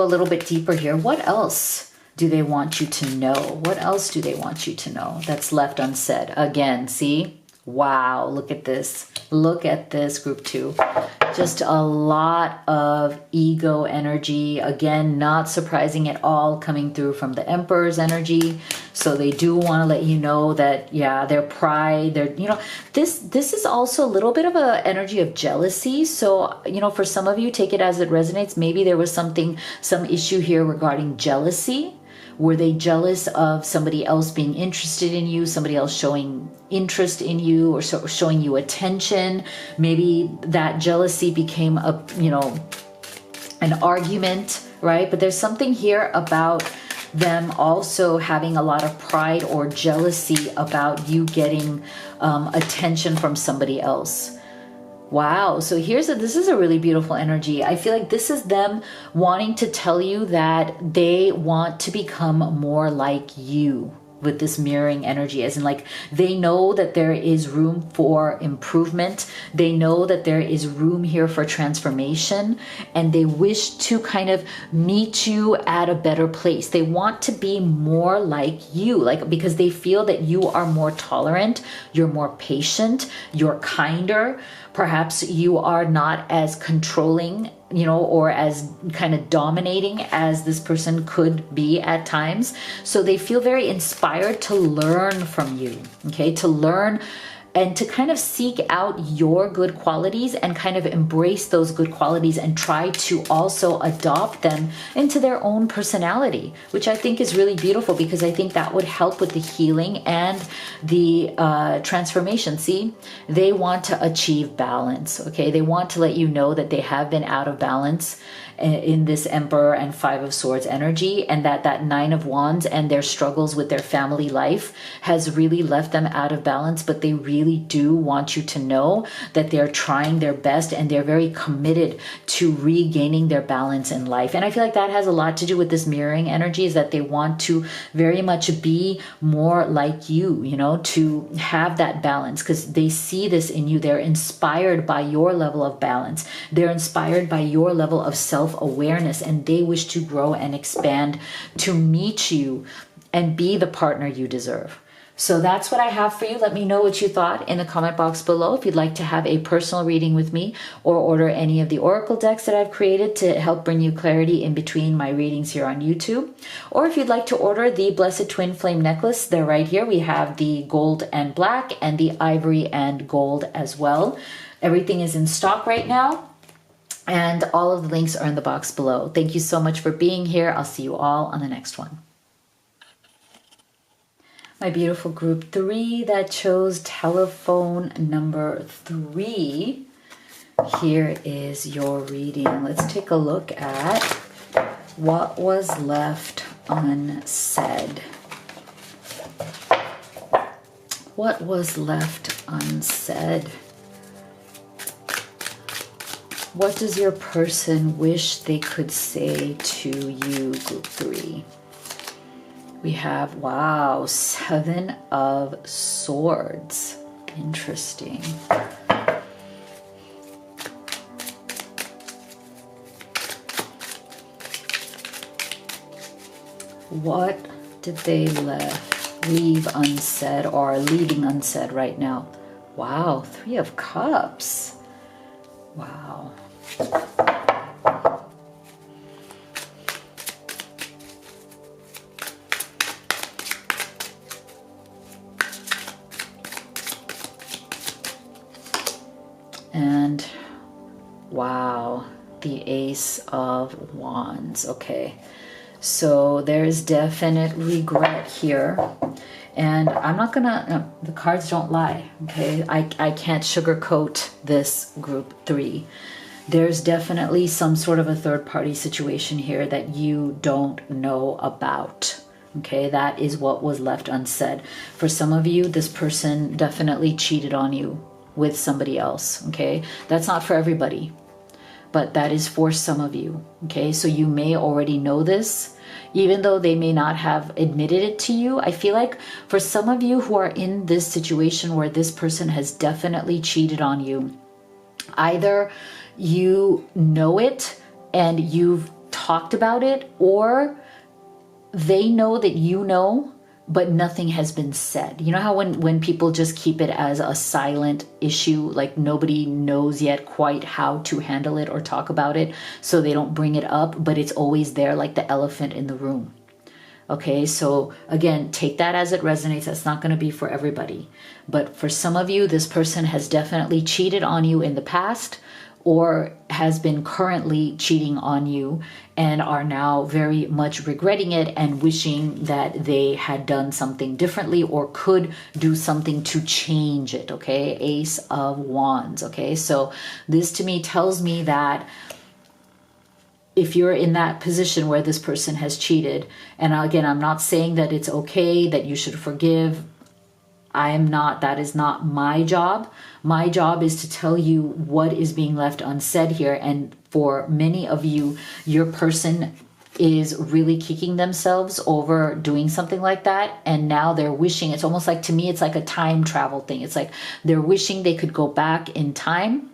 a little bit deeper here. What else do they want you to know? What else do they want you to know that's left unsaid? Again, see? Wow, look at this. Look at this, group 2. Just a lot of ego energy. Again, not surprising at all, coming through from the Emperor's energy. So they do want to let you know that, their pride, this is also a little bit of an energy of jealousy. So, for some of you, take it as it resonates. Maybe there was some issue here regarding jealousy. Were they jealous of somebody else being interested in you, somebody else showing interest in you, or showing you attention? Maybe that jealousy became an argument, right? But there's something here about them also having a lot of pride or jealousy about you getting attention from somebody else. Wow. So this is a really beautiful energy. I feel like this is them wanting to tell you that they want to become more like you. with this mirroring energy, as in like they know that there is room for improvement. They know that there is room here for transformation, and they wish to kind of meet you at a better place. They want to be more like you, like, because they feel that you are more tolerant, you're more patient, you're kinder. Perhaps you are not as controlling, you know, or as kind of dominating as this person could be at times. So they feel very inspired to learn from you, okay? To learn and to kind of seek out your good qualities and kind of embrace those good qualities and try to also adopt them into their own personality, which I think is really beautiful, because I think that would help with the healing and the transformation. See, they want to achieve balance, okay? They want to let you know that they have been out of balance in this Emperor and Five of Swords energy, and that Nine of Wands and their struggles with their family life has really left them out of balance. But they really do want you to know that they're trying their best and they're very committed to regaining their balance in life. And I feel like that has a lot to do with this mirroring energy, is that they want to very much be more like you, you know, to have that balance, because they see this in you. They're inspired by your level of balance. They're inspired by your level of self-awareness, and they wish to grow and expand to meet you and be the partner you deserve. So that's what I have for you. Let me know what you thought in the comment box below. If you'd like to have a personal reading with me or order any of the oracle decks that I've created to help bring you clarity in between my readings here on YouTube, or if you'd like to order the Blessed Twin Flame necklace, they're right here. We have the gold and black and the ivory and gold as well. Everything is in stock right now, and all of the links are in the box below. Thank you so much for being here. I'll see you all on the next one. My beautiful group 3 that chose telephone number 3, here is your reading. Let's take a look at what was left unsaid. What was left unsaid? What does your person wish they could say to you, group 3? We have, wow, 7 of Swords. Interesting. What did they leave unsaid, or are leaving unsaid right now? Wow, 3 of Cups. Wow. And wow, the Ace of Wands. Okay, so there's definite regret here. And I'm not gonna, no, the cards don't lie, okay? I can't sugarcoat this group 3. There's definitely some sort of a third-party situation here that you don't know about. Okay, that is what was left unsaid. For some of you, this person definitely cheated on you with somebody else, okay? That's not for everybody, but that is for some of you, okay? So you may already know this, even though they may not have admitted it to you. I feel like for some of you who are in this situation where this person has definitely cheated on you, either you know it and you've talked about it, or they know that you know, but nothing has been said. You know how when people just keep it as a silent issue, like nobody knows yet quite how to handle it or talk about it, so they don't bring it up, but it's always there like the elephant in the room. Okay, so again, take that as it resonates. That's not going to be for everybody. But for some of you, this person has definitely cheated on you in the past, or has been currently cheating on you and are now very much regretting it and wishing that they had done something differently or could do something to change it, okay? Ace of Wands, okay? So this to me tells me that if you're in that position where this person has cheated, and again, I'm not saying that it's okay, that you should forgive. That is not my job. My job is to tell you what is being left unsaid here. And for many of you, your person is really kicking themselves over doing something like that. And now they're wishing, it's almost like, to me, it's like a time travel thing. It's like they're wishing they could go back in time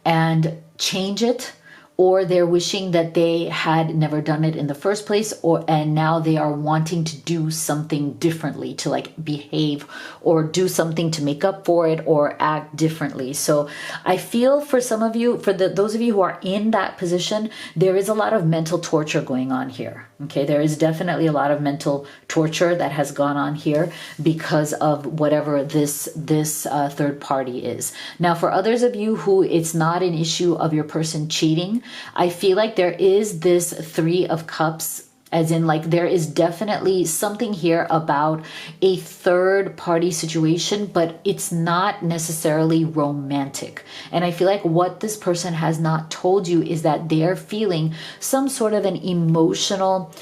and change it, or they're wishing that they had never done it in the first place, and now they are wanting to do something differently, to like behave or do something to make up for it or act differently. So I feel for some of you, for those of you who are in that position, there is a lot of mental torture going on here. Okay, there is definitely a lot of mental torture that has gone on here because of whatever this third party is. Now, for others of you who it's not an issue of your person cheating, I feel like there is this Three of Cups, as in like there is definitely something here about a third party situation, but it's not necessarily romantic. And I feel like what this person has not told you is that they're feeling some sort of an emotional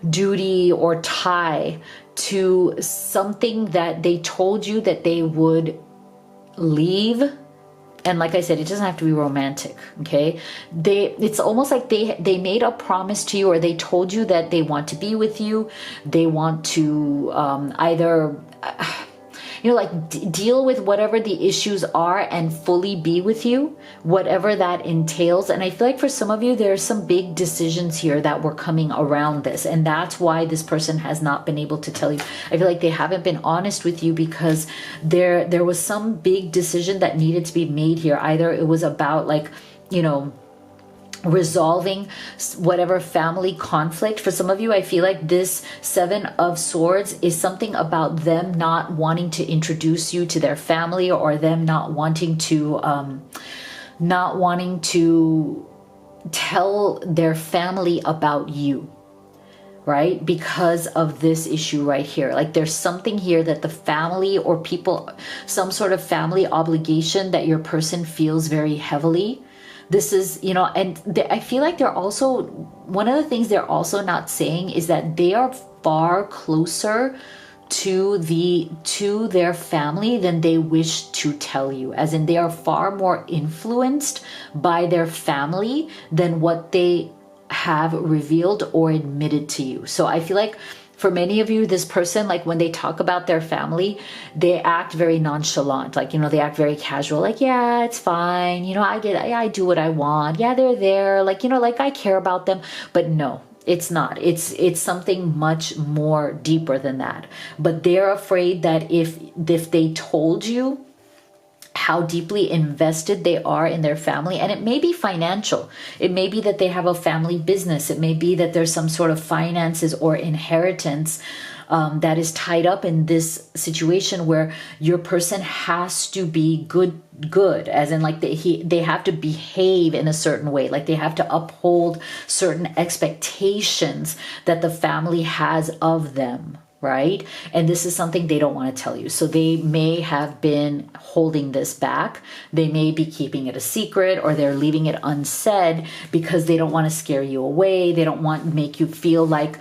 duty or tie to something that they told you that they would leave. And like I said, it doesn't have to be romantic, okay? It's almost like they made a promise to you, or they told you that they want to be with you. They want to either, deal with whatever the issues are and fully be with you, whatever that entails. And I feel like for some of you, there are some big decisions here that were coming around this. And that's why this person has not been able to tell you. I feel like they haven't been honest with you because there was some big decision that needed to be made here. Either it was about resolving whatever family conflict. For some of you, I feel like this Seven of Swords is something about them not wanting to introduce you to their family, or them not wanting to tell their family about you, right? Because of this issue right here. Like there's something here that the family or people, some sort of family obligation that your person feels very heavily. This is, and I feel like they're also, one of the things they're also not saying is that they are far closer to their family than they wish to tell you. As in, they are far more influenced by their family than what they have revealed or admitted to you. So I feel like for many of you, this person, like when they talk about their family, they act very nonchalant. Like, they act very casual. Like, yeah, it's fine. I do what I want. Yeah, they're there. Like, like I care about them. But no, it's not. It's something much more deeper than that. But they're afraid that if they told you how deeply invested they are in their family, and it may be financial, it may be that they have a family business, it may be that there's some sort of finances or inheritance that is tied up in this situation where your person has to be good, as in like they have to behave in a certain way, like they have to uphold certain expectations that the family has of them, right? And this is something they don't want to tell you. So they may have been holding this back. They may be keeping it a secret, or they're leaving it unsaid because they don't want to scare you away. They don't want to make you feel like,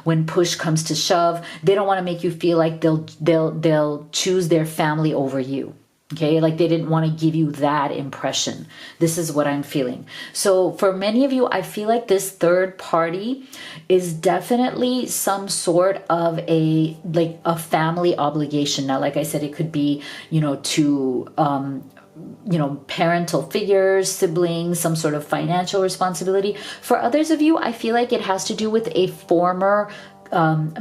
when push comes to shove, they don't want to make you feel like they'll choose their family over you. Okay, like they didn't want to give you that impression. This is what I'm feeling. So for many of you, I feel like this third party is definitely some sort of a family obligation. Now, like I said, it could be, to parental figures, siblings, some sort of financial responsibility. For others of you, I feel like it has to do with a former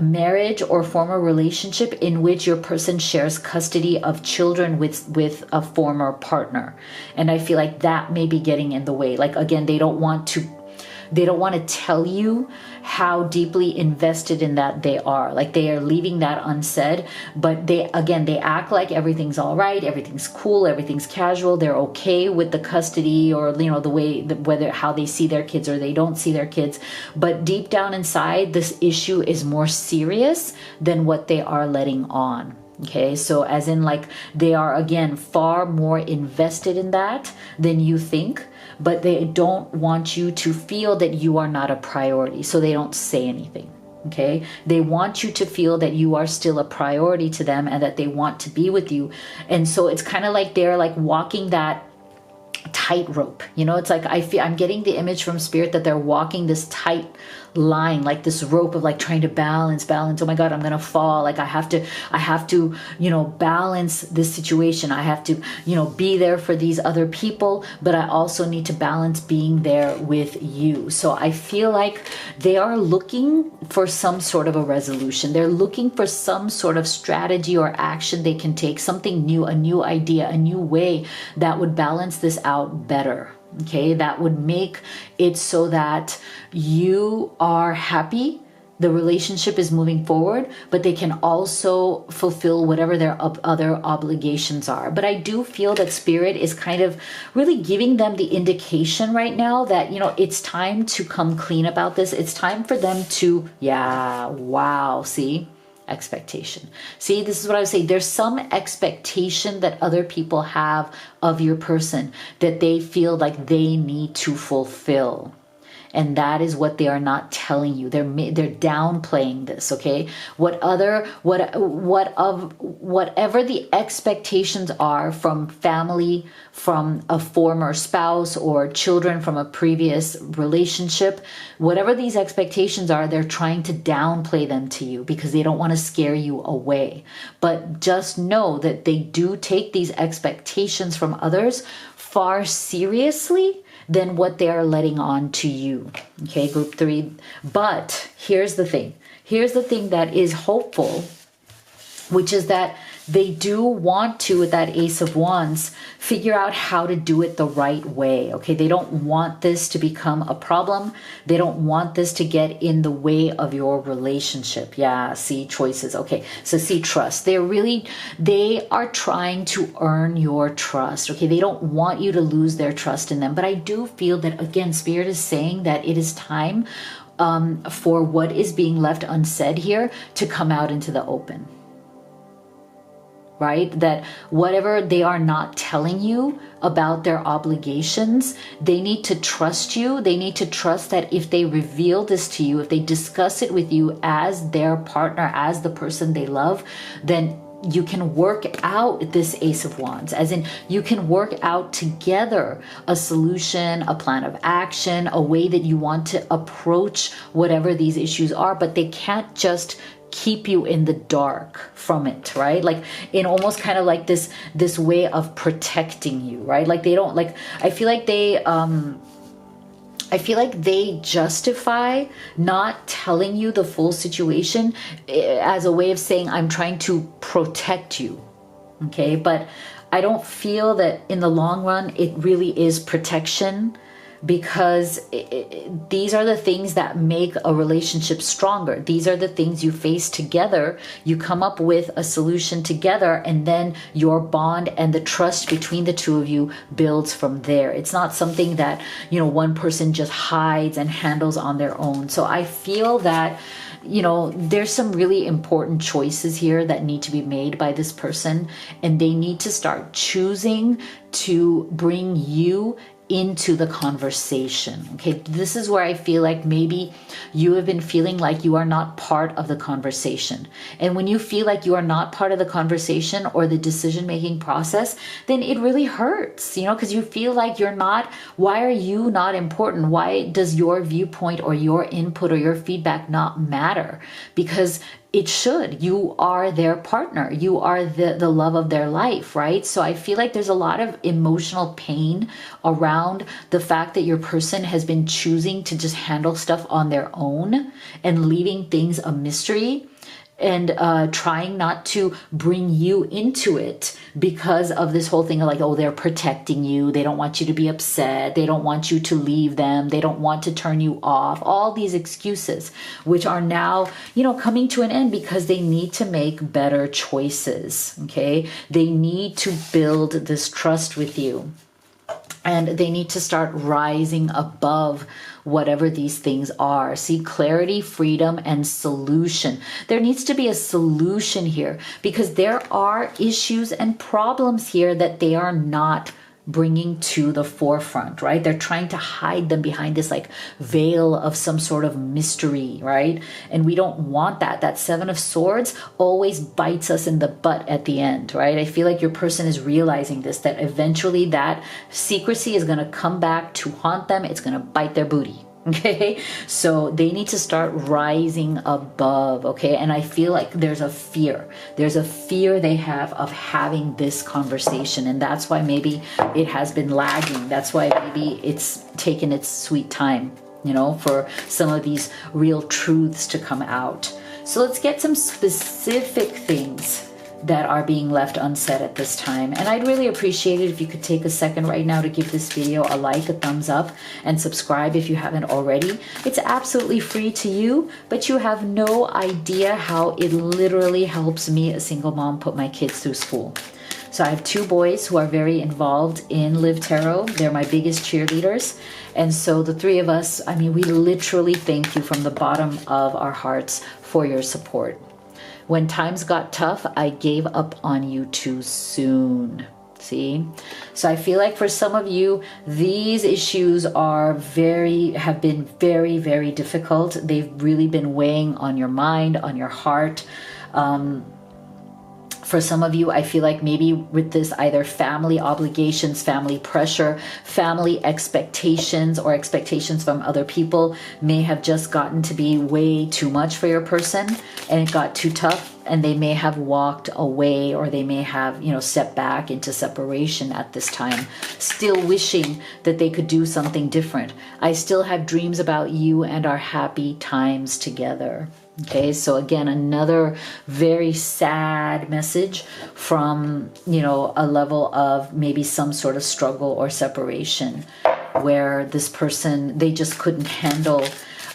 marriage or former relationship in which your person shares custody of children with a former partner. And I feel like that may be getting in the way. Like, again, they don't want to tell you how deeply invested in that they are. Like they are leaving that unsaid, but they act like everything's all right, everything's cool, everything's casual. They're okay with the custody or, the way, how they see their kids or they don't see their kids. But deep down inside, this issue is more serious than what they are letting on. Okay, so as in like they are, again, far more invested in that than you think, but they don't want you to feel that you are not a priority, so they don't say anything. Okay, they want you to feel that you are still a priority to them and that they want to be with you. And so it's kind of like they're like walking that tightrope. It's like I'm getting the image from Spirit that they're walking this tight line, like this rope of like trying to balance. Oh my God, I'm gonna fall. Like I have to balance this situation. I have to be there for these other people, but I also need to balance being there with you. So I feel like they are looking for some sort of a resolution. They're looking for some sort of strategy or action they can take, something new, a new idea, a new way that would balance this out better. Okay, that would make it so that you are happy, the relationship is moving forward, but they can also fulfill whatever their other obligations are. But I do feel that Spirit is kind of really giving them the indication right now that, it's time to come clean about this. It's time for them to, see? Expectation. See, this is what I would say. There's some expectation that other people have of your person that they feel like they need to fulfill. And that is what they are not telling you. They're downplaying this, okay? Whatever the expectations are from family, from a former spouse, or children from a previous relationship, whatever these expectations are, they're trying to downplay them to you because they don't want to scare you away. But just know that they do take these expectations from others far seriously than what they are letting on to you. Okay, group 3. But here's the thing. Here's the thing that is hopeful, which is that they do want to, with that Ace of Wands, figure out how to do it the right way. Okay, they don't want this to become a problem. They don't want this to get in the way of your relationship. Yeah, see, choices. Okay, so see, trust. They are trying to earn your trust. Okay, they don't want you to lose their trust in them. But I do feel that, again, Spirit is saying that it is time for what is being left unsaid here to come out into the open. Right? That whatever they are not telling you about their obligations, they need to trust you. They need to trust that if they reveal this to you, if they discuss it with you as their partner, as the person they love, then you can work out this Ace of Wands, as in you can work out together a solution, a plan of action, a way that you want to approach whatever these issues are, but they can't just keep you in the dark from it, right? Like in almost kind of like this way of protecting you, right? Like they don't, like, I feel like they justify not telling you the full situation as a way of saying, I'm trying to protect you. Okay. But I don't feel that in the long run, it really is protection, because these are the things that make a relationship stronger. These are the things you face together. You come up with a solution together, and then your bond and the trust between the two of you builds from there. It's not something that, one person just hides and handles on their own. So I feel that, there's some really important choices here that need to be made by this person, and they need to start choosing to bring you into the conversation. Okay, this is where I feel like maybe you have been feeling like you are not part of the conversation. And when you feel like you are not part of the conversation or the decision-making process, then it really hurts, because you feel like you're not. Why are you not important? Why does your viewpoint or your input or your feedback not matter? Because it should. You are their partner. You are the love of their life, right? So I feel like there's a lot of emotional pain around the fact that your person has been choosing to just handle stuff on their own and leaving things a mystery, and trying not to bring you into it because of this whole thing of like, oh, they're protecting you. They don't want you to be upset. They don't want you to leave them. They don't want to turn you off. All these excuses, which are now, coming to an end because they need to make better choices. Okay. They need to build this trust with you, and they need to start rising above whatever these things are. See, clarity, freedom, and solution. There needs to be a solution here, because there are issues and problems here that they are not bringing to the forefront, right? They're trying to hide them behind this like veil of some sort of mystery, right? And we don't want that. That Seven of Swords always bites us in the butt at the end, right? I feel like your person is realizing this, that eventually that secrecy is going to come back to haunt them. It's going to bite their booty. Okay, so they need to start rising above. Okay, and I feel like there's a fear they have of having this conversation, and that's why maybe it has been lagging. That's why maybe it's taken its sweet time, you know, for some of these real truths to come out. So let's get some specific things that are being left unsaid at this time. And I'd really appreciate it if you could take a second right now to give this video a like, a thumbs up, and subscribe if you haven't already. It's absolutely free to you, but you have no idea how it literally helps me, a single mom, put my kids through school. So I have two boys who are very involved in Live Tarot. They're my biggest cheerleaders. And so the three of us, I mean, we literally thank you from the bottom of our hearts for your support. When times got tough, I gave up on you too soon. See? So I feel like for some of you, these issues have been very, very difficult. They've really been weighing on your mind, on your heart. For some of you, I feel like maybe with this either family obligations, family pressure, family expectations, or expectations from other people may have just gotten to be way too much for your person, and it got too tough, and they may have walked away, or they may have, you know, stepped back into separation at this time, still wishing that they could do something different. I still have dreams about you and our happy times together. Okay, so again, another very sad message from, you know, a level of maybe some sort of struggle or separation where this person, they just couldn't handle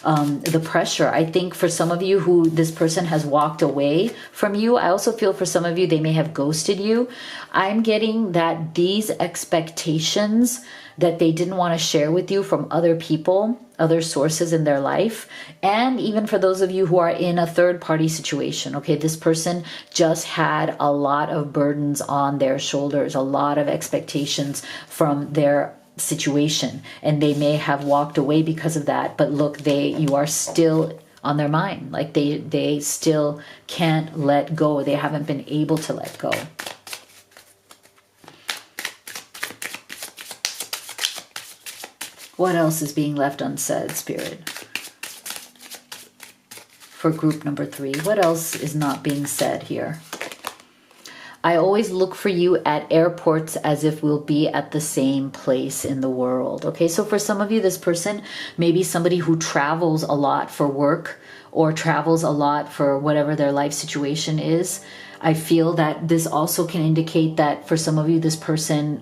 the pressure. I think for some of you who this person has walked away from you, I also feel for some of you, they may have ghosted you. I'm getting that these expectations that they didn't want to share with you from other people, other sources in their life, and even for those of you who are in a third-party situation, okay, this person just had a lot of burdens on their shoulders, a lot of expectations from their situation, and they may have walked away because of that. But look, you are still on their mind. Like they still can't let go. They haven't been able to let go. What else is being left unsaid, Spirit? For group number 3, what else is not being said here? I always look for you at airports as if we'll be at the same place in the world. Okay, so for some of you, this person may be somebody who travels a lot for work or travels a lot for whatever their life situation is. I feel that this also can indicate that for some of you, this person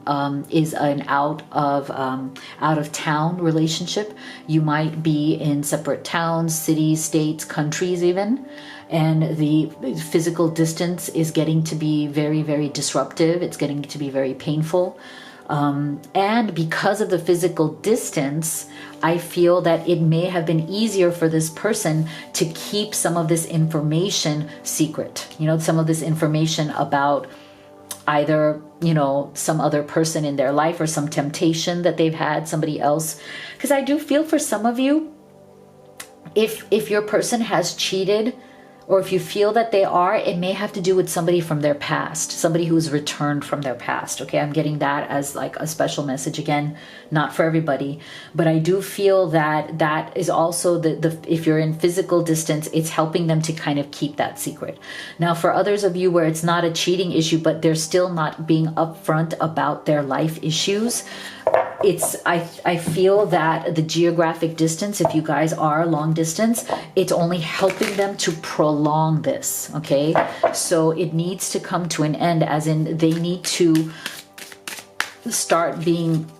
is an out of town relationship. You might be in separate towns, cities, states, countries even. And the physical distance is getting to be very, very disruptive. It's getting to be very painful. And because of the physical distance, I feel that it may have been easier for this person to keep some of this information secret. You know, some of this information about either, you know, some other person in their life or some temptation that they've had, somebody else. Because I do feel for some of you, if your person has cheated, or if you feel that they are, it may have to do with somebody from their past, somebody who's returned from their past. Okay, I'm getting that as like a special message. Again, not for everybody, but I do feel that that is also if you're in physical distance, it's helping them to kind of keep that secret. Now, for others of you where it's not a cheating issue, but they're still not being upfront about their life issues, I feel that the geographic distance, if you guys are long distance, it's only helping them to prolong this, okay? So it needs to come to an end, as in they need to start being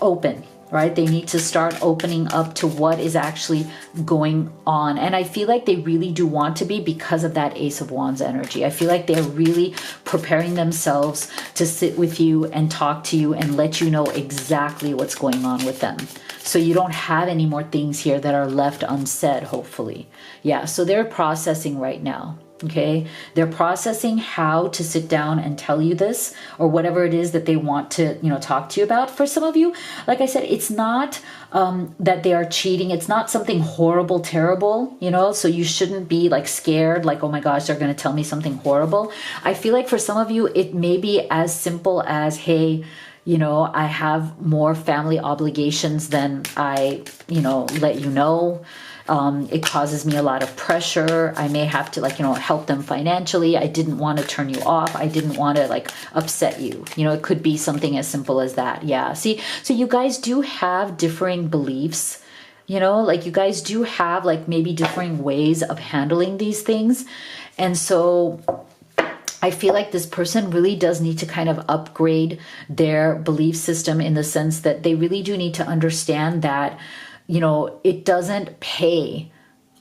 open, right? They need to start opening up to what is actually going on. And I feel like they really do want to be, because of that Ace of Wands energy. I feel like they're really preparing themselves to sit with you and talk to you and let you know exactly what's going on with them. So you don't have any more things here that are left unsaid, hopefully. Yeah, so they're processing right now. Okay, they're processing how to sit down and tell you this, or whatever it is that they want to, talk to you about. For some of you, like I said, it's not that they are cheating. It's not something horrible, terrible, so you shouldn't be like scared, like, oh my gosh, they're going to tell me something horrible. I feel like for some of you, it may be as simple as, hey, I have more family obligations than I, let you know. It causes me a lot of pressure. I may have to help them financially. I didn't want to turn you off. I didn't want to upset you. It could be something as simple as that. Yeah. See, so you guys do have differing beliefs, you guys do have maybe differing ways of handling these things. And so I feel like this person really does need to kind of upgrade their belief system, in the sense that they really do need to understand that it doesn't pay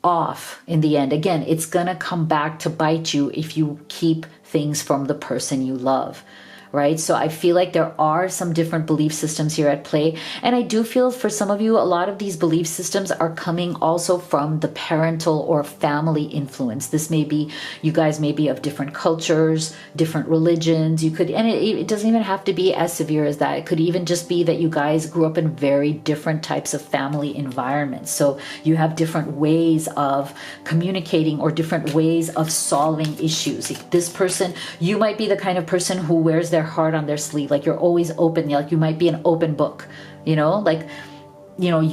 off in the end. Again, it's going to come back to bite you if you keep things from the person you love. Right? So I feel like there are some different belief systems here at play. And I do feel for some of you, a lot of these belief systems are coming also from the parental or family influence. This may be, you guys may be of different cultures, different religions. You could, and it doesn't even have to be as severe as that. It could even just be that you guys grew up in very different types of family environments. So you have different ways of communicating or different ways of solving issues. This person, you might be the kind of person who wears their heart on their sleeve. Like, you're always open. Like, you might be an open book, you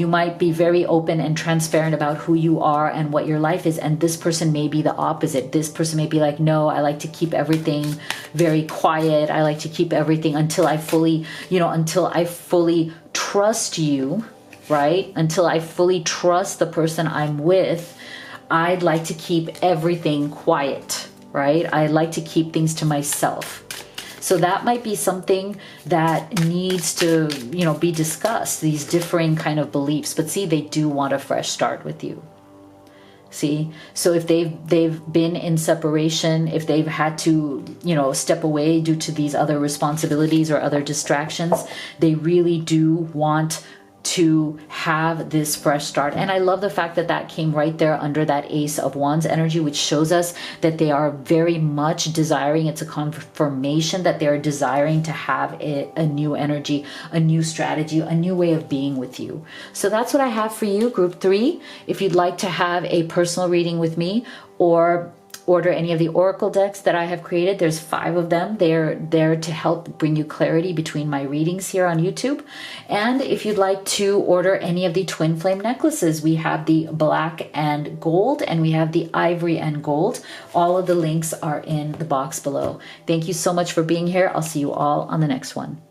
might be very open and transparent about who you are and what your life is. And this person may be the opposite. This person may be like, no, I like to keep everything very quiet. I like to keep everything until I fully trust you, right? Until I fully trust the person I'm with, I'd like to keep everything quiet, right? I like to keep things to myself. So that might be something that needs to, be discussed, these differing kind of beliefs. But see, they do want a fresh start with you. See, so if they've been in separation, if they've had to, step away due to these other responsibilities or other distractions, they really do want to have this fresh start. And I love the fact that that came right there under that Ace of Wands energy, which shows us that they are very much desiring. It's a confirmation that they're desiring to have a new energy, a new strategy, a new way of being with you. So that's what I have for you, group 3. If you'd like to have a personal reading with me, or order any of the oracle decks that I have created, there's 5 of them. They're there to help bring you clarity between my readings here on YouTube. And if you'd like to order any of the twin flame necklaces, we have the black and gold, and we have the ivory and gold. All of the links are in the box below. Thank you so much for being here. I'll see you all on the next one.